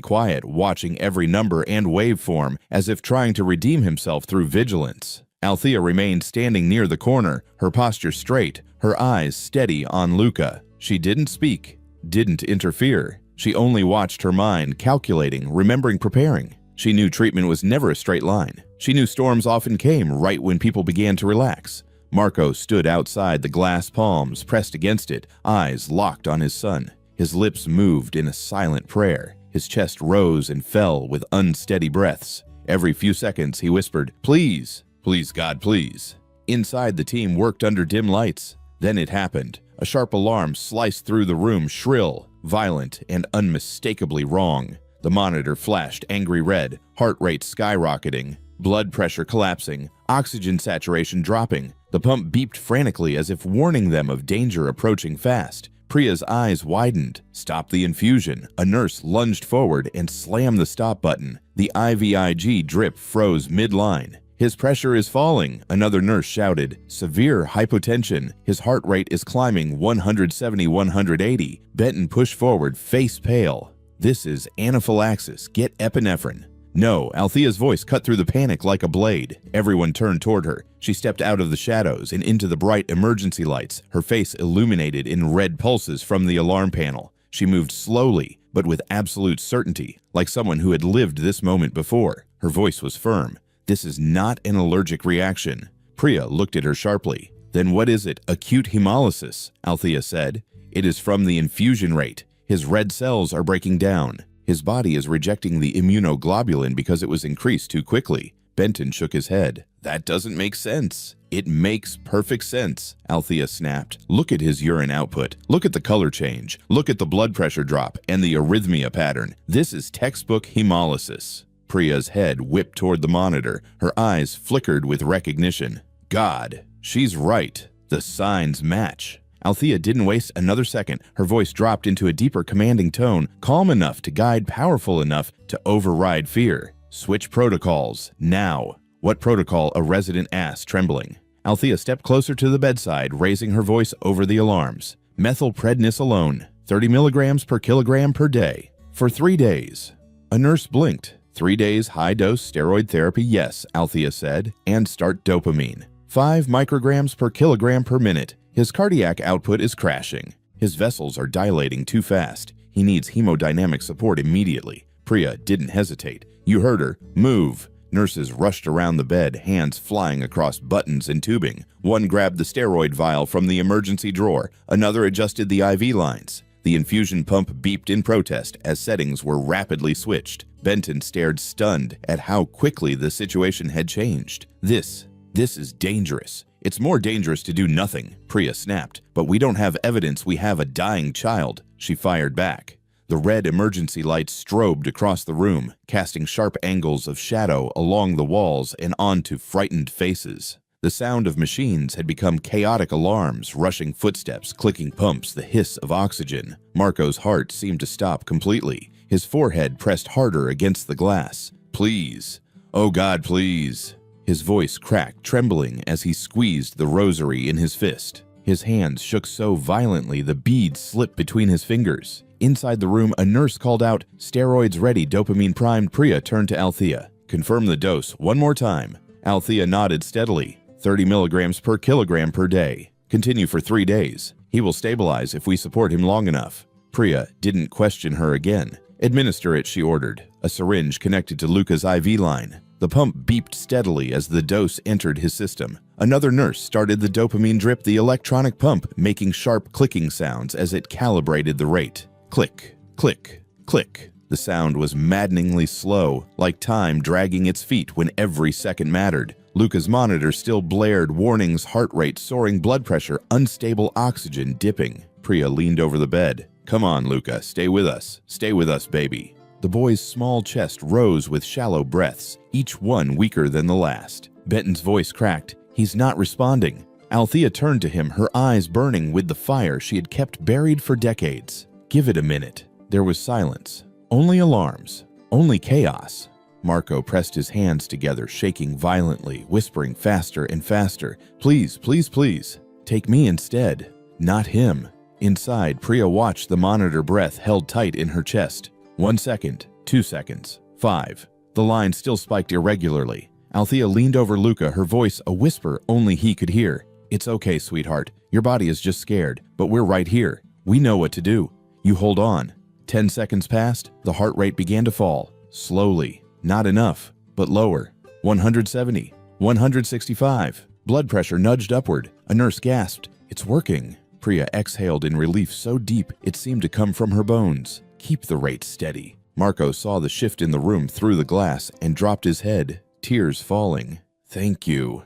quiet, watching every number and waveform as if trying to redeem himself through vigilance. Althea remained standing near the corner, her posture straight, her eyes steady on Luca. She didn't speak, didn't interfere. She only watched her mind, calculating, remembering, preparing. She knew treatment was never a straight line. She knew storms often came right when people began to relax. Marco stood outside the glass palms pressed against it, eyes locked on his son. His lips moved in a silent prayer. His chest rose and fell with unsteady breaths. Every few seconds he whispered, "Please, please God, please." Inside, the team worked under dim lights. Then it happened. A sharp alarm sliced through the room, shrill, violent, and unmistakably wrong. The monitor flashed angry red, heart rate skyrocketing, blood pressure collapsing, oxygen saturation dropping. The pump beeped frantically as if warning them of danger approaching fast. Priya's eyes widened. "Stop the infusion." A nurse lunged forward and slammed the stop button. The IVIG drip froze mid-line. "His pressure is falling," another nurse shouted. "Severe hypotension. His heart rate is climbing 170-180. Benton pushed forward, face pale. "This is anaphylaxis. Get epinephrine." "No," Althea's voice cut through the panic like a blade. Everyone turned toward her. She stepped out of the shadows and into the bright emergency lights, her face illuminated in red pulses from the alarm panel. She moved slowly, but with absolute certainty, like someone who had lived this moment before. Her voice was firm. "This is not an allergic reaction." Priya looked at her sharply. "Then what is it?" "Acute hemolysis," Althea said. "It is from the infusion rate. His red cells are breaking down. His body is rejecting the immunoglobulin because it was increased too quickly." Benton shook his head. "That doesn't make sense." "It makes perfect sense," Althea snapped. "Look at his urine output. Look at the color change. Look at the blood pressure drop and the arrhythmia pattern. This is textbook hemolysis." Priya's head whipped toward the monitor. Her eyes flickered with recognition. "God, she's right. The signs match." Althea didn't waste another second. Her voice dropped into a deeper, commanding tone, calm enough to guide, powerful enough to override fear. "Switch protocols, now." "What protocol?" a resident asked, trembling. Althea stepped closer to the bedside, raising her voice over the alarms. "Methylprednisolone, 30 milligrams per kilogram per day. For 3 days." A nurse blinked. 3 days high-dose steroid therapy, yes, Althea said, and start dopamine. 5 micrograms per kilogram per minute. His cardiac output is crashing. His vessels are dilating too fast. He needs hemodynamic support immediately. Priya didn't hesitate. "You heard her. Move." Nurses rushed around the bed, hands flying across buttons and tubing. One grabbed the steroid vial from the emergency drawer. Another adjusted the IV lines. The infusion pump beeped in protest as settings were rapidly switched. Benton stared stunned at how quickly the situation had changed. This is dangerous. "It's more dangerous to do nothing," Priya snapped. "But we don't have evidence we have a dying child," she fired back. The red emergency lights strobed across the room, casting sharp angles of shadow along the walls and onto frightened faces. The sound of machines had become chaotic alarms, rushing footsteps, clicking pumps, the hiss of oxygen. Marco's heart seemed to stop completely. His forehead pressed harder against the glass. "Please. Oh God, please." His voice cracked, trembling as he squeezed the rosary in his fist. His hands shook so violently the beads slipped between his fingers. Inside the room, a nurse called out, "Steroids ready, dopamine primed." Priya turned to Althea. "Confirm the dose one more time." Althea nodded steadily. 30 milligrams per kilogram per day. Continue for 3 days. He will stabilize if we support him long enough. Priya didn't question her again. "Administer it," she ordered. A syringe connected to Luca's IV line. The pump beeped steadily as the dose entered his system. Another nurse started the dopamine drip, the electronic pump making sharp clicking sounds as it calibrated the rate. Click, click, click. The sound was maddeningly slow, like time dragging its feet when every second mattered. Luca's monitor still blared warnings, heart rate soaring, blood pressure, unstable oxygen dipping. Priya leaned over the bed. "Come on, Luca, stay with us. Stay with us, baby." The boy's small chest rose with shallow breaths, each one weaker than the last. Benton's voice cracked. "He's not responding." Althea turned to him, her eyes burning with the fire she had kept buried for decades. "Give it a minute." There was silence. Only alarms. Only chaos. Marco pressed his hands together, shaking violently, whispering faster and faster. "Please, please, please. Take me instead. Not him." Inside, Priya watched the monitor, breath held tight in her chest. 1 second, 2 seconds, 5. The line still spiked irregularly. Althea leaned over Luca, her voice a whisper only he could hear. "It's okay, sweetheart. Your body is just scared, but we're right here. We know what to do. You hold on." 10 seconds passed. The heart rate began to fall. Slowly. Not enough, but lower. 170. 165. Blood pressure nudged upward. A nurse gasped. "It's working." Priya exhaled in relief so deep it seemed to come from her bones. "Keep the rate steady." Marco saw the shift in the room through the glass and dropped his head, tears falling. "Thank you.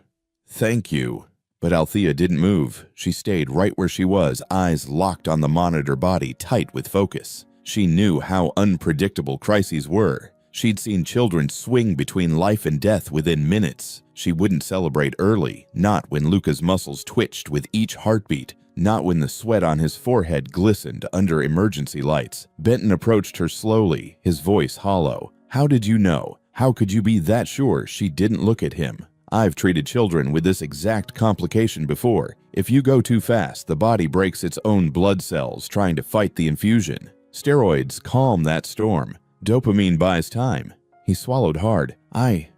Thank you." But Althea didn't move. She stayed right where she was, eyes locked on the monitor body, tight with focus. She knew how unpredictable crises were. She'd seen children swing between life and death within minutes. She wouldn't celebrate early, not when Luca's muscles twitched with each heartbeat, not when the sweat on his forehead glistened under emergency lights. Benton approached her slowly, his voice hollow. "How did you know? How could you be that sure?" She didn't look at him. "I've treated children with this exact complication before. If you go too fast, the body breaks its own blood cells trying to fight the infusion. Steroids calm that storm. Dopamine buys time." He swallowed hard. I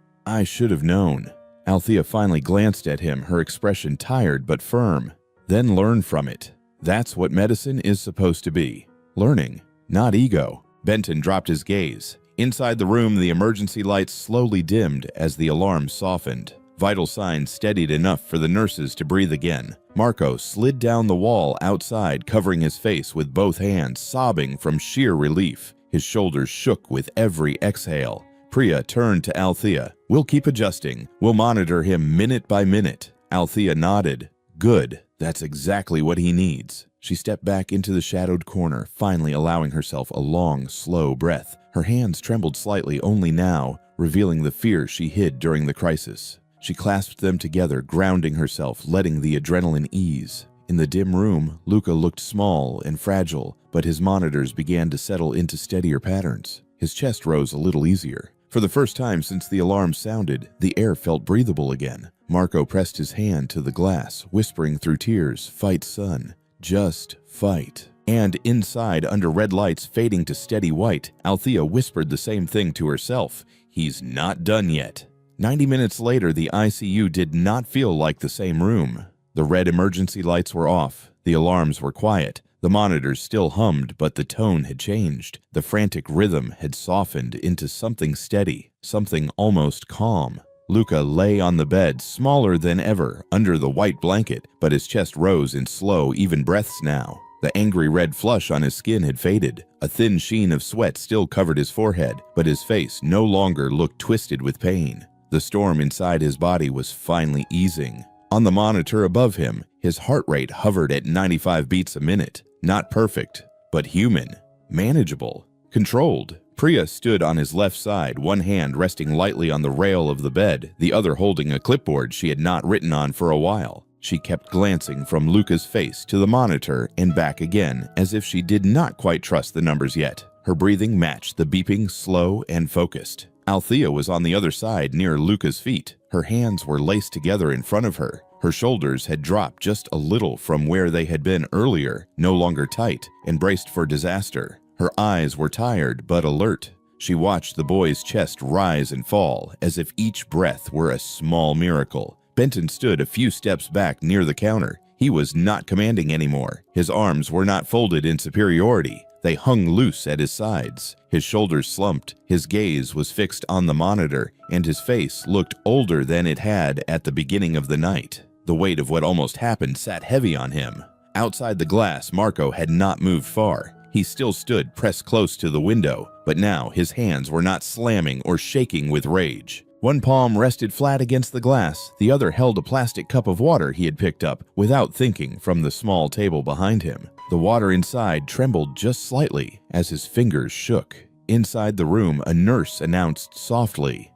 should have known." Althea finally glanced at him, her expression tired but firm. "Then learn from it. That's what medicine is supposed to be. Learning, not ego." Benton dropped his gaze. Inside the room, the emergency lights slowly dimmed as the alarm softened. Vital signs steadied enough for the nurses to breathe again. Marco slid down the wall outside, covering his face with both hands, sobbing from sheer relief. His shoulders shook with every exhale. Priya turned to Althea. "We'll keep adjusting. We'll monitor him minute by minute." Althea nodded. "Good. That's exactly what he needs." She stepped back into the shadowed corner, finally allowing herself a long, slow breath. Her hands trembled slightly only now, revealing the fear she hid during the crisis. She clasped them together, grounding herself, letting the adrenaline ease. In the dim room, Luca looked small and fragile, but his monitors began to settle into steadier patterns. His chest rose a little easier. For the first time since the alarm sounded, the air felt breathable again. Marco pressed his hand to the glass, whispering through tears, "Fight, son. Just fight." And inside, under red lights fading to steady white, Althea whispered the same thing to herself. "He's not done yet." 90 minutes later, the ICU did not feel like the same room. The red emergency lights were off. The alarms were quiet. The monitors still hummed, but the tone had changed. The frantic rhythm had softened into something steady, something almost calm. Luca lay on the bed, smaller than ever, under the white blanket, but his chest rose in slow, even breaths now. The angry red flush on his skin had faded. A thin sheen of sweat still covered his forehead, but his face no longer looked twisted with pain. The storm inside his body was finally easing. On the monitor above him, his heart rate hovered at 95 beats a minute. Not perfect, but human. Manageable. Controlled. Priya stood on his left side, one hand resting lightly on the rail of the bed, the other holding a clipboard she had not written on for a while. She kept glancing from Luca's face to the monitor and back again, as if she did not quite trust the numbers yet. Her breathing matched the beeping, slow and focused. Althea was on the other side near Luca's feet. Her hands were laced together in front of her. Her shoulders had dropped just a little from where they had been earlier, no longer tight, and braced for disaster. Her eyes were tired but alert. She watched the boy's chest rise and fall, as if each breath were a small miracle. Benton stood a few steps back near the counter. He was not commanding anymore. His arms were not folded in superiority. They hung loose at his sides. His shoulders slumped. His gaze was fixed on the monitor, and his face looked older than it had at the beginning of the night. The weight of what almost happened sat heavy on him. Outside the glass, Marco had not moved far. He still stood pressed close to the window, but now his hands were not slamming or shaking with rage. One palm rested flat against the glass, the other held a plastic cup of water he had picked up without thinking from the small table behind him. The water inside trembled just slightly as his fingers shook. Inside the room, a nurse announced softly,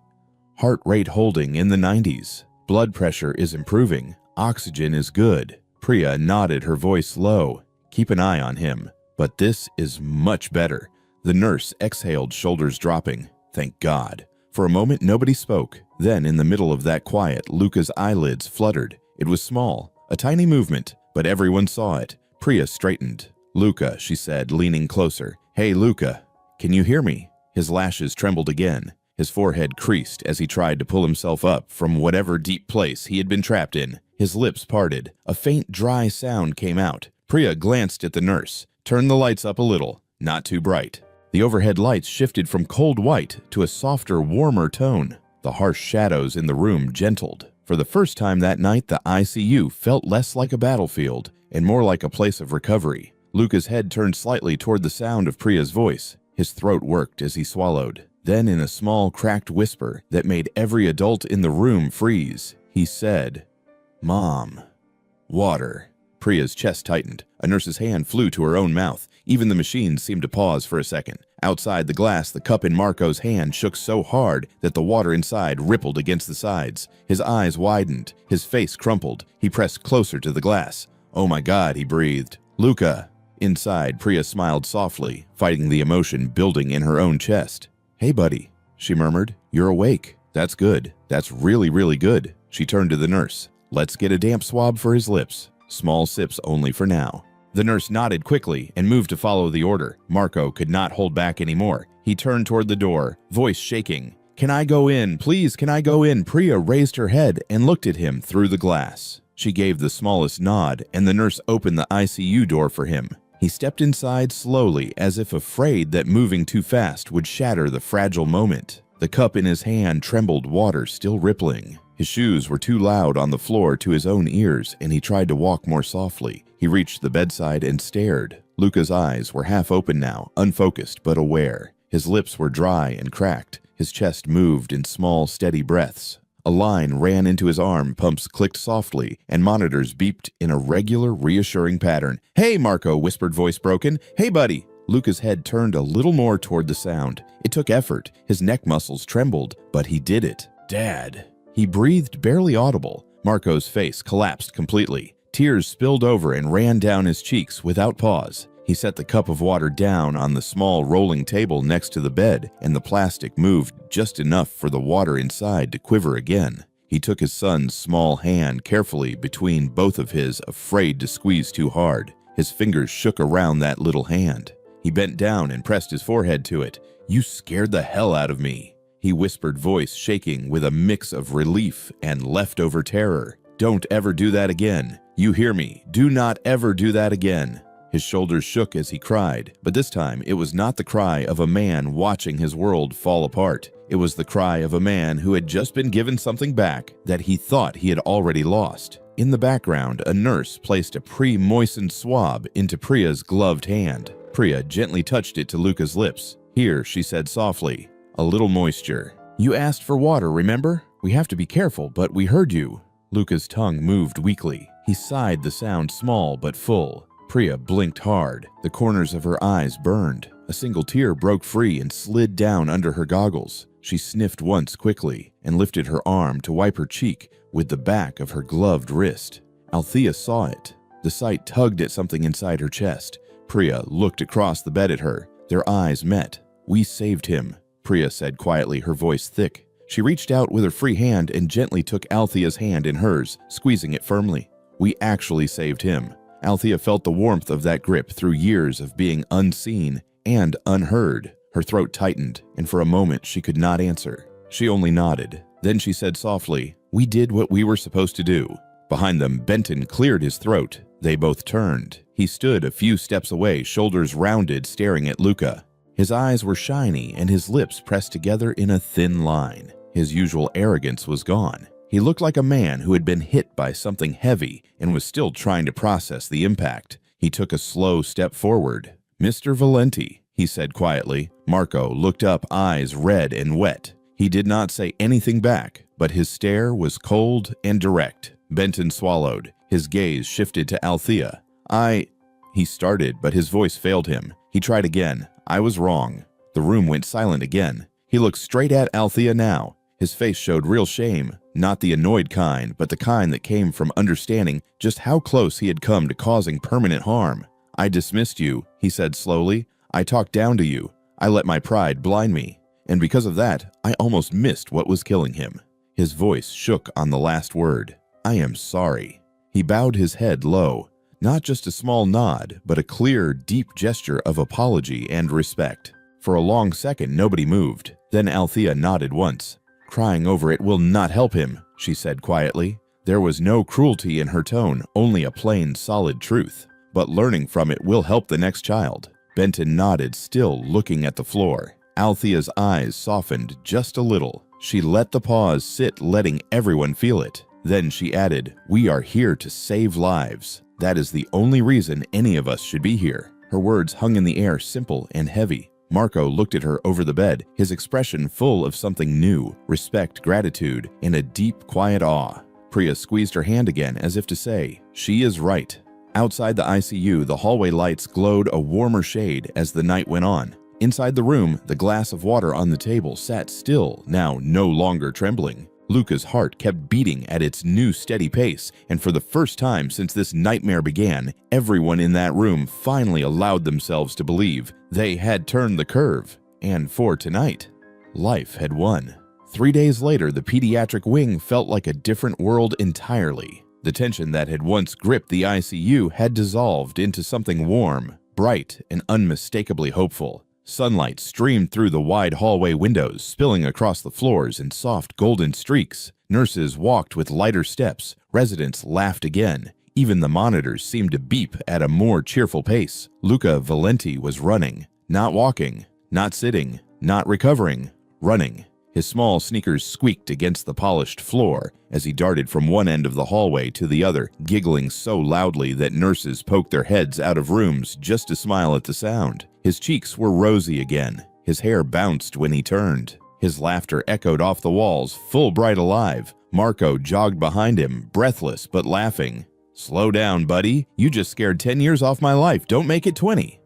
"Heart rate holding in the 90s. Blood pressure is improving. Oxygen is good." Priya nodded, her voice low. "Keep an eye on him. But this is much better." The nurse exhaled, shoulders dropping. Thank God. For a moment, nobody spoke. Then, in the middle of that quiet, Luca's eyelids fluttered. It was small, a tiny movement, but everyone saw it. Priya straightened. "Luca," she said, leaning closer. "Hey, Luca, can you hear me?" His lashes trembled again. His forehead creased as he tried to pull himself up from whatever deep place he had been trapped in. His lips parted. A faint, dry sound came out. Priya glanced at the nurse. "Turn the lights up a little. Not too bright." The overhead lights shifted from cold white to a softer, warmer tone. The harsh shadows in the room gentled. For the first time that night, the ICU felt less like a battlefield and more like a place of recovery. Luca's head turned slightly toward the sound of Priya's voice. His throat worked as he swallowed. Then, in a small, cracked whisper that made every adult in the room freeze, he said, "Mom, water." Priya's chest tightened. A nurse's hand flew to her own mouth. Even the machine seemed to pause for a second. Outside the glass, the cup in Marco's hand shook so hard that the water inside rippled against the sides. His eyes widened. His face crumpled. He pressed closer to the glass. "Oh my God," he breathed. "Luca." Inside, Priya smiled softly, fighting the emotion building in her own chest. "Hey, buddy," she murmured. "You're awake. That's good. That's really, really good." She turned to the nurse. "Let's get a damp swab for his lips. Small sips only for now." The nurse nodded quickly and moved to follow the order. Marco could not hold back anymore. He turned toward the door, voice shaking. "Can I go in? Please, can I go in?" Priya raised her head and looked at him through the glass. She gave the smallest nod, and the nurse opened the ICU door for him. He stepped inside slowly, as if afraid that moving too fast would shatter the fragile moment. The cup in his hand trembled, water still rippling. His shoes were too loud on the floor to his own ears, and he tried to walk more softly. He reached the bedside and stared. Luca's eyes were half open now, unfocused but aware. His lips were dry and cracked. His chest moved in small, steady breaths. A line ran into his arm, pumps clicked softly, and monitors beeped in a regular, reassuring pattern. "Hey, Marco," whispered voice broken. "Hey, buddy." Luca's head turned a little more toward the sound. It took effort. His neck muscles trembled, but he did it. "Dad." He breathed barely audible. Marco's face collapsed completely. Tears spilled over and ran down his cheeks without pause. He set the cup of water down on the small rolling table next to the bed, and the plastic moved just enough for the water inside to quiver again. He took his son's small hand carefully between both of his, afraid to squeeze too hard. His fingers shook around that little hand. He bent down and pressed his forehead to it. "You scared the hell out of me," he whispered, voice shaking with a mix of relief and leftover terror. "Don't ever do that again. You hear me? Do not ever do that again." His shoulders shook as he cried, but this time it was not the cry of a man watching his world fall apart. It was the cry of a man who had just been given something back that he thought he had already lost. In the background, a nurse placed a pre-moistened swab into Priya's gloved hand. Priya gently touched it to Luca's lips. "Here," she said softly, "a little moisture. You asked for water, remember? We have to be careful, but we heard you." Luca's tongue moved weakly. He sighed, the sound small but full. Priya blinked hard. The corners of her eyes burned. A single tear broke free and slid down under her goggles. She sniffed once quickly and lifted her arm to wipe her cheek with the back of her gloved wrist. Althea saw it. The sight tugged at something inside her chest. Priya looked across the bed at her. Their eyes met. "We saved him," Priya said quietly, her voice thick. She reached out with her free hand and gently took Althea's hand in hers, squeezing it firmly. "We actually saved him." Althea felt the warmth of that grip through years of being unseen and unheard. Her throat tightened, and for a moment she could not answer. She only nodded. Then she said softly, "We did what we were supposed to do." Behind them, Benton cleared his throat. They both turned. He stood a few steps away, shoulders rounded, staring at Luca. His eyes were shiny, and his lips pressed together in a thin line. His usual arrogance was gone. He looked like a man who had been hit by something heavy and was still trying to process the impact. He took a slow step forward. "Mr. Valenti," he said quietly. Marco looked up, eyes red and wet. He did not say anything back, but his stare was cold and direct. Benton swallowed. His gaze shifted to Althea. He started, but his voice failed him. He tried again. "I was wrong." The room went silent again. He looked straight at Althea now. His face showed real shame, not the annoyed kind, but the kind that came from understanding just how close he had come to causing permanent harm. "I dismissed you," he said slowly. "I talked down to you. I let my pride blind me. And because of that, I almost missed what was killing him." His voice shook on the last word. "I am sorry." He bowed his head low. Not just a small nod, but a clear, deep gesture of apology and respect. For a long second, nobody moved. Then Althea nodded once. "Crying over it will not help him," she said quietly. There was no cruelty in her tone, only a plain, solid truth. "But learning from it will help the next child." Benton nodded, still looking at the floor. Althea's eyes softened just a little. She let the pause sit, letting everyone feel it. Then she added, "We are here to save lives. That is the only reason any of us should be here." Her words hung in the air, simple and heavy. Marco looked at her over the bed, his expression full of something new, respect, gratitude, and a deep, quiet awe. Priya squeezed her hand again as if to say, "She is right." Outside the ICU, the hallway lights glowed a warmer shade as the night went on. Inside the room, the glass of water on the table sat still, now no longer trembling. Luca's heart kept beating at its new steady pace, and for the first time since this nightmare began, everyone in that room finally allowed themselves to believe they had turned the curve. And for tonight, life had won. 3 days later, the pediatric wing felt like a different world entirely. The tension that had once gripped the ICU had dissolved into something warm, bright, and unmistakably hopeful. Sunlight streamed through the wide hallway windows, spilling across the floors in soft golden streaks. Nurses walked with lighter steps. Residents laughed again. Even the monitors seemed to beep at a more cheerful pace. Luca Valenti was running. Not walking, not sitting, not recovering. Running. His small sneakers squeaked against the polished floor as he darted from one end of the hallway to the other, giggling so loudly that nurses poked their heads out of rooms just to smile at the sound. His cheeks were rosy again. His hair bounced when he turned. His laughter echoed off the walls, full bright alive. Marco jogged behind him, breathless but laughing. "Slow down, buddy. You just scared 10 years off my life. Don't make it 20.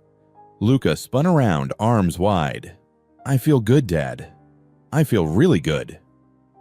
Luca spun around, arms wide. "I feel good, Dad. I feel really good."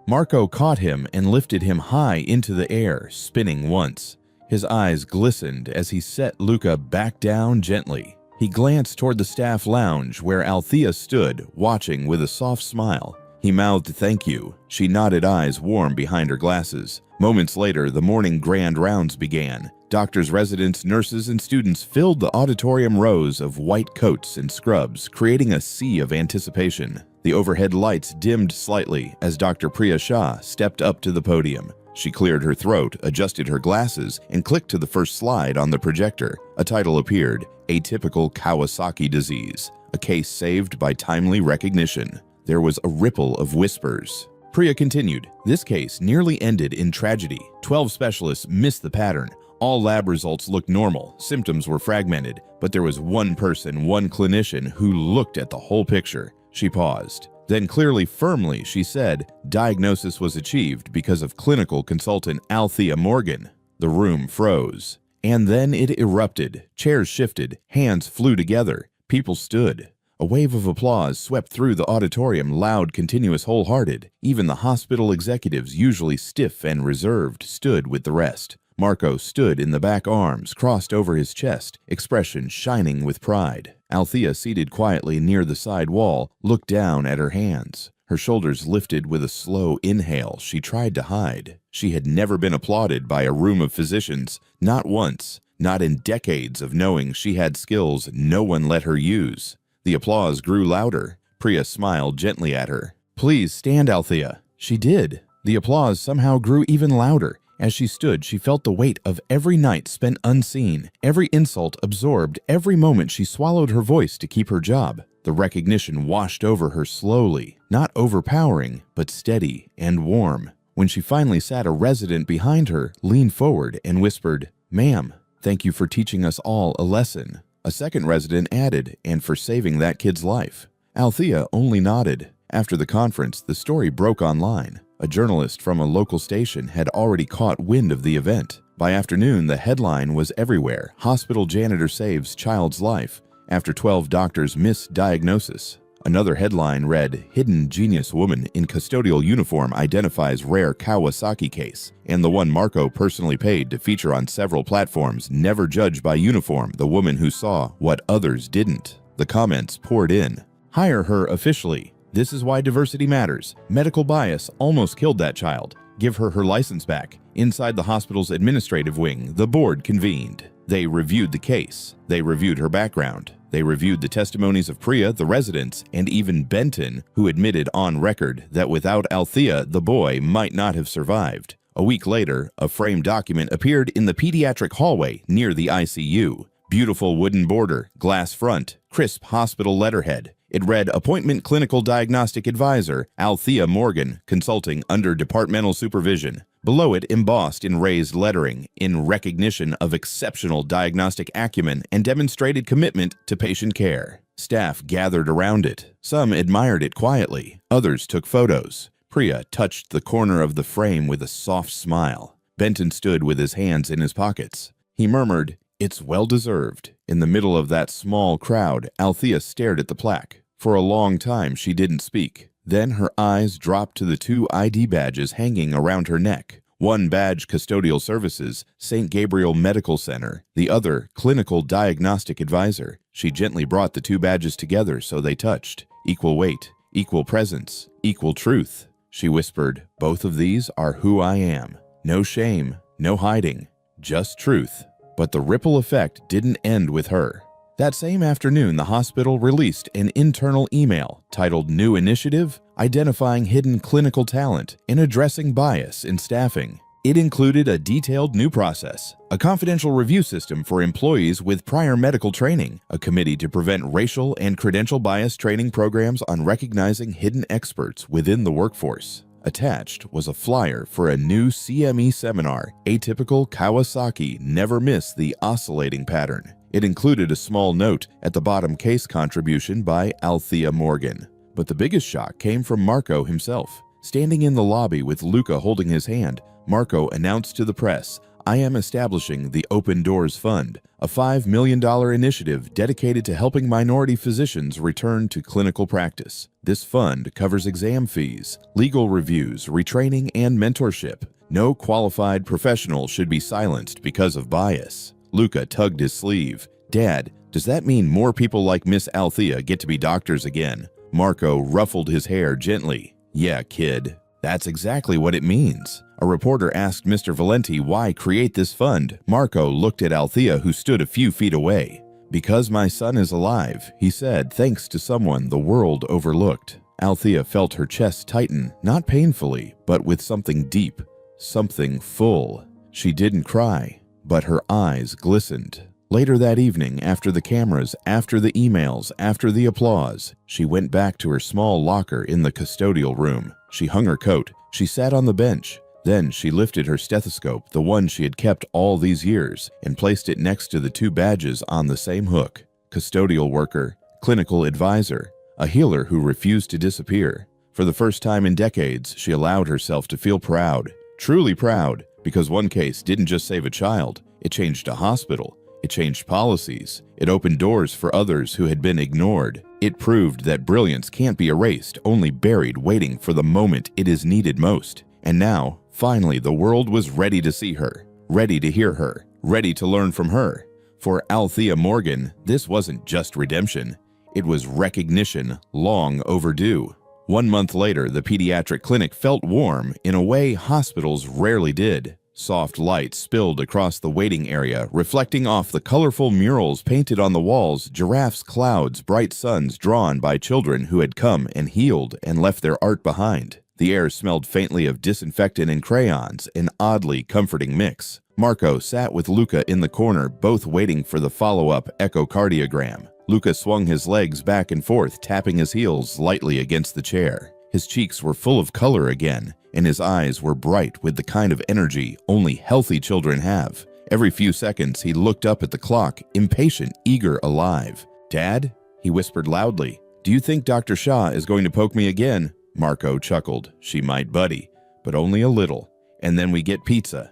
Marco caught him and lifted him high into the air, spinning once. His eyes glistened as he set Luca back down gently. He glanced toward the staff lounge where Althea stood, watching with a soft smile. He mouthed thank you. She nodded, eyes warm behind her glasses. Moments later, the morning grand rounds began. Doctors, residents, nurses, and students filled the auditorium rows of white coats and scrubs, creating a sea of anticipation. The overhead lights dimmed slightly as Dr. Priya Shah stepped up to the podium. She cleared her throat, adjusted her glasses, and clicked to the first slide on the projector. A title appeared, "Atypical Kawasaki Disease, a case saved by timely recognition." There was a ripple of whispers. Priya continued, "This case nearly ended in tragedy. 12 specialists missed the pattern. All lab results looked normal, symptoms were fragmented, but there was one person, one clinician, who looked at the whole picture." She paused. Then clearly, firmly, she said, "Diagnosis was achieved because of clinical consultant Althea Morgan." The room froze. And then it erupted. Chairs shifted. Hands flew together. People stood. A wave of applause swept through the auditorium, loud, continuous, wholehearted. Even the hospital executives, usually stiff and reserved, stood with the rest. Marco stood in the back, arms crossed over his chest, expression shining with pride. Althea, seated quietly near the side wall, looked down at her hands. Her shoulders lifted with a slow inhale she tried to hide. She had never been applauded by a room of physicians, not once, not in decades of knowing she had skills no one let her use. The applause grew louder. Priya smiled gently at her. "Please stand, Althea." She did. The applause somehow grew even louder. As she stood, she felt the weight of every night spent unseen, every insult absorbed, every moment she swallowed her voice to keep her job. The recognition washed over her slowly, not overpowering, but steady and warm. When she finally sat, a resident behind her leaned forward and whispered, "Ma'am, thank you for teaching us all a lesson." A second resident added, "And for saving that kid's life." Althea only nodded. After the conference, the story broke online. A journalist from a local station had already caught wind of the event. By afternoon, the headline was everywhere: "Hospital Janitor Saves Child's Life After 12 Doctors Miss Diagnosis." Another headline read, "Hidden Genius Woman in Custodial Uniform Identifies Rare Kawasaki Case." And the one Marco personally paid to feature on several platforms, "Never judge by uniform, the woman who saw what others didn't." The comments poured in. "Hire her officially. This is why diversity matters. Medical bias almost killed that child. Give her her license back." Inside the hospital's administrative wing, the board convened. They reviewed the case. They reviewed her background. They reviewed the testimonies of Priya, the residents, and even Benton, who admitted on record that without Althea, the boy might not have survived. A week later, a framed document appeared in the pediatric hallway near the ICU. Beautiful wooden border, glass front, crisp hospital letterhead. It read, "Appointment Clinical Diagnostic Advisor, Althea Morgan, consulting under departmental supervision." Below it, embossed in raised lettering, in recognition of exceptional diagnostic acumen and demonstrated commitment to patient care. Staff gathered around it. Some admired it quietly. Others took photos. Priya touched the corner of the frame with a soft smile. Benton stood with his hands in his pockets. He murmured, "It's well-deserved." In the middle of that small crowd, Althea stared at the plaque. For a long time, she didn't speak. Then her eyes dropped to the two ID badges hanging around her neck. One badge, Custodial Services, St. Gabriel Medical Center. The other, Clinical Diagnostic Advisor. She gently brought the two badges together so they touched. Equal weight, equal presence, equal truth. She whispered, "Both of these are who I am. No shame, no hiding, just truth." But the ripple effect didn't end with her. That same afternoon, the hospital released an internal email titled New Initiative, Identifying Hidden Clinical Talent and Addressing Bias in Staffing. It included a detailed new process, a confidential review system for employees with prior medical training, a committee to prevent racial and credential bias training programs on recognizing hidden experts within the workforce. Attached was a flyer for a new CME seminar, Atypical Kawasaki Never Miss the Oscillating Pattern. It included a small note at the bottom, case contribution by Althea Morgan. But the biggest shock came from Marco himself. Standing in the lobby with Luca holding his hand, Marco announced to the press, "I am establishing the Open Doors Fund, a $5 million initiative dedicated to helping minority physicians return to clinical practice. This fund covers exam fees, legal reviews, retraining, and mentorship. No qualified professional should be silenced because of bias." Luca tugged his sleeve. "Dad, does that mean more people like Miss Althea get to be doctors again?" Marco ruffled his hair gently. "Yeah, kid, that's exactly what it means." A reporter asked Mr. Valenti why create this fund. Marco looked at Althea, who stood a few feet away. "Because my son is alive," he said, thanks to someone the world overlooked. Althea felt her chest tighten, not painfully, but with something deep, something full. She didn't cry, but her eyes glistened. Later that evening, after the cameras, after the emails, after the applause, she went back to her small locker in the custodial room. She hung her coat. She sat on the bench. Then she lifted her stethoscope, the one she had kept all these years, and placed it next to the two badges on the same hook. Custodial worker, clinical advisor, a healer who refused to disappear. For the first time in decades, she allowed herself to feel proud, truly proud, because one case didn't just save a child, it changed a hospital. It changed policies. It opened doors for others who had been ignored. It proved that brilliance can't be erased, only buried, waiting for the moment it is needed most. And now, finally, the world was ready to see her, ready to hear her, ready to learn from her. For Althea Morgan, this wasn't just redemption. It was recognition, long overdue. 1 month later, the pediatric clinic felt warm in a way hospitals rarely did. Soft light spilled across the waiting area, reflecting off the colorful murals painted on the walls, giraffes, clouds, bright suns drawn by children who had come and healed and left their art behind. The air smelled faintly of disinfectant and crayons, an oddly comforting mix. Marco sat with Luca in the corner, both waiting for the follow-up echocardiogram. Luca swung his legs back and forth, tapping his heels lightly against the chair. His cheeks were full of color again, and his eyes were bright with the kind of energy only healthy children have. Every few seconds, he looked up at the clock, impatient, eager, alive. "Dad?" he whispered loudly. "Do you think Dr. Shah is going to poke me again?" Marco chuckled. "She might, buddy, but only a little. And then we get pizza."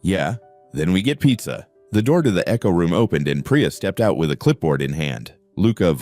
"Yeah, then we get pizza." The door to the echo room opened and Priya stepped out with a clipboard in hand. Luca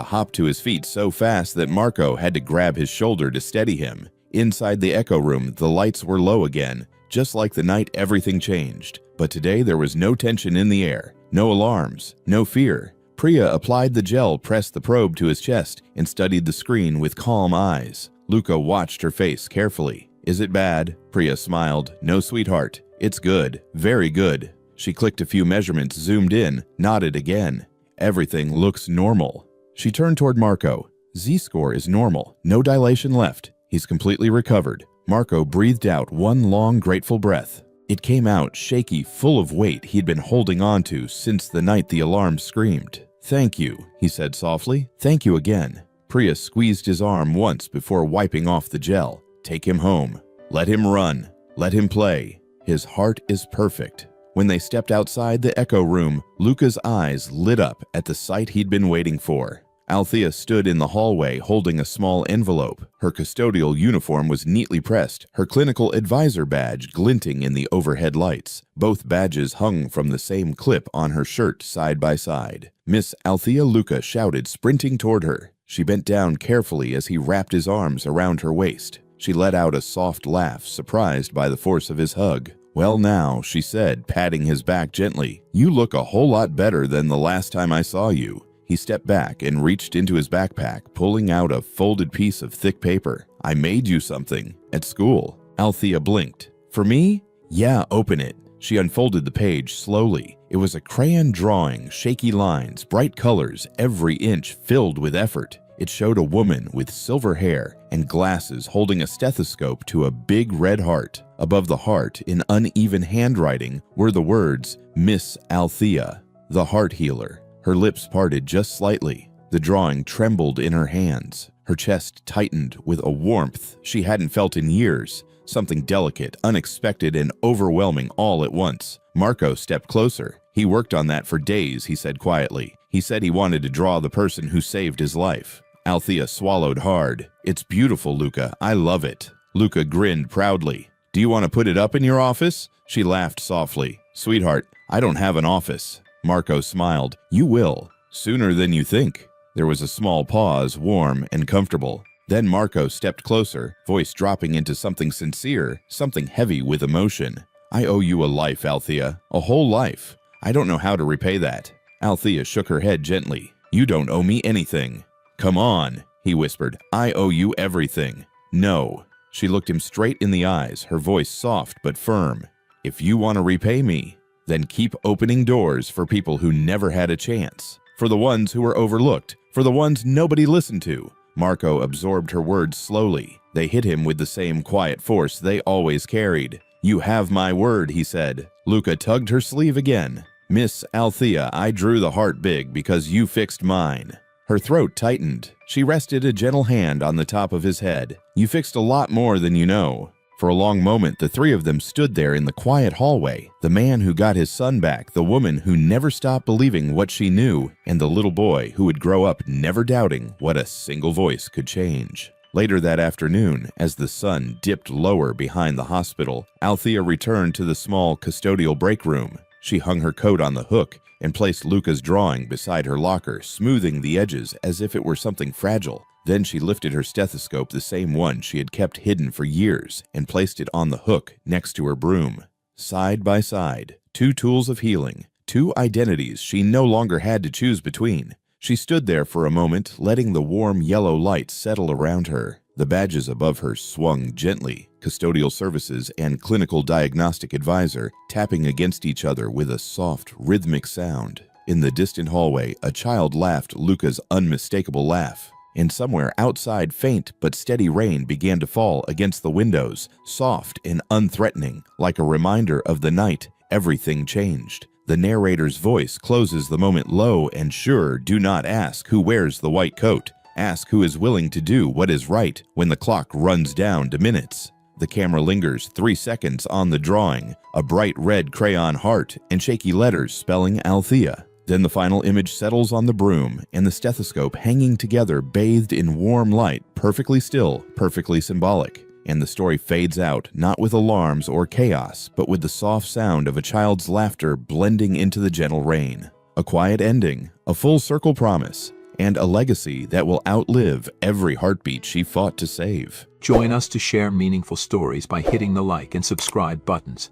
hopped to his feet so fast that Marco had to grab his shoulder to steady him. Inside the echo room, the lights were low again. Just like the night everything changed. But today there was no tension in the air, no alarms, no fear. Priya applied the gel, pressed the probe to his chest, and studied the screen with calm eyes. Luca watched her face carefully. "Is it bad?" Priya smiled. "No, sweetheart. It's good. Very good." She clicked a few measurements, zoomed in, nodded again. "Everything looks normal." She turned toward Marco. "Z-score is normal. No dilation left. He's completely recovered." Marco breathed out one long, grateful breath. It came out shaky, full of weight he'd been holding on to since the night the alarm screamed. "Thank you," he said softly. "Thank you again." Priya squeezed his arm once before wiping off the gel. "Take him home. Let him run. Let him play. His heart is perfect. When they stepped outside the echo room, Luca's eyes lit up at the sight he'd been waiting for. Althea stood in the hallway holding a small envelope. Her custodial uniform was neatly pressed, her clinical advisor badge glinting in the overhead lights. Both badges hung from the same clip on her shirt side by side. Miss Althea Luca shouted, sprinting toward her. She bent down carefully as he wrapped his arms around her waist. She let out a soft laugh, surprised by the force of his hug. "Well now," she said, patting his back gently, "you look a whole lot better than the last time I saw you." He stepped back and reached into his backpack, pulling out a folded piece of thick paper. "I made you something. At school." Althea blinked. "For me?" "Yeah, open it." She unfolded the page slowly. It was a crayon drawing, shaky lines, bright colors, every inch filled with effort. It showed a woman with silver hair and glasses holding a stethoscope to a big red heart. Above the heart, in uneven handwriting, were the words, "Miss Althea, the heart healer." Her lips parted just slightly. The drawing trembled in her hands. Her chest tightened with a warmth she hadn't felt in years, something delicate, unexpected, and overwhelming all at once. Marco stepped closer. "He worked on that for days," he said quietly. "He said he wanted to draw the person who saved his life." Althea swallowed hard. "It's beautiful, Luca. I love it." Luca grinned proudly. "Do you want to put it up in your office?" She laughed softly. "Sweetheart, I don't have an office." Marco smiled. "You will. Sooner than you think." There was a small pause, warm and comfortable. Then Marco stepped closer, voice dropping into something sincere, something heavy with emotion. "I owe you a life, Althea. A whole life. I don't know how to repay that." Althea shook her head gently. "You don't owe me anything." "Come on," he whispered. "I owe you everything." "No." She looked him straight in the eyes, her voice soft but firm. "If you want to repay me, then keep opening doors for people who never had a chance. For the ones who were overlooked. For the ones nobody listened to." Marco absorbed her words slowly. They hit him with the same quiet force they always carried. "You have my word," he said. Luca tugged her sleeve again. "Miss Althea, I drew the heart big because you fixed mine." Her throat tightened. She rested a gentle hand on the top of his head. "You fixed a lot more than you know." For a long moment, the three of them stood there in the quiet hallway. The man who got his son back, the woman who never stopped believing what she knew, and the little boy who would grow up never doubting what a single voice could change. Later that afternoon, as the sun dipped lower behind the hospital, Althea returned to the small custodial break room. She hung her coat on the hook and placed Luca's drawing beside her locker, smoothing the edges as if it were something fragile. Then she lifted her stethoscope, the same one she had kept hidden for years, and placed it on the hook next to her broom. Side by side, two tools of healing, two identities she no longer had to choose between. She stood there for a moment, letting the warm yellow light settle around her. The badges above her swung gently, custodial services and clinical diagnostic advisor, tapping against each other with a soft, rhythmic sound. In the distant hallway, a child laughed Luca's unmistakable laugh. And somewhere outside, faint but steady rain began to fall against the windows, soft and unthreatening, like a reminder of the night everything changed. The narrator's voice closes the moment low and sure. "Do not ask who wears the white coat. Ask who is willing to do what is right when the clock runs down to minutes." The camera lingers 3 seconds on the drawing, a bright red crayon heart and shaky letters spelling Althea. Then the final image settles on the broom and the stethoscope hanging together, bathed in warm light, perfectly still, perfectly symbolic. And the story fades out, not with alarms or chaos, but with the soft sound of a child's laughter blending into the gentle rain. A quiet ending, a full circle promise, and a legacy that will outlive every heartbeat she fought to save. Join us to share meaningful stories by hitting the like and subscribe buttons.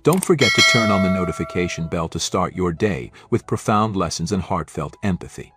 Don't forget to turn on the notification bell to start your day with profound lessons and heartfelt empathy.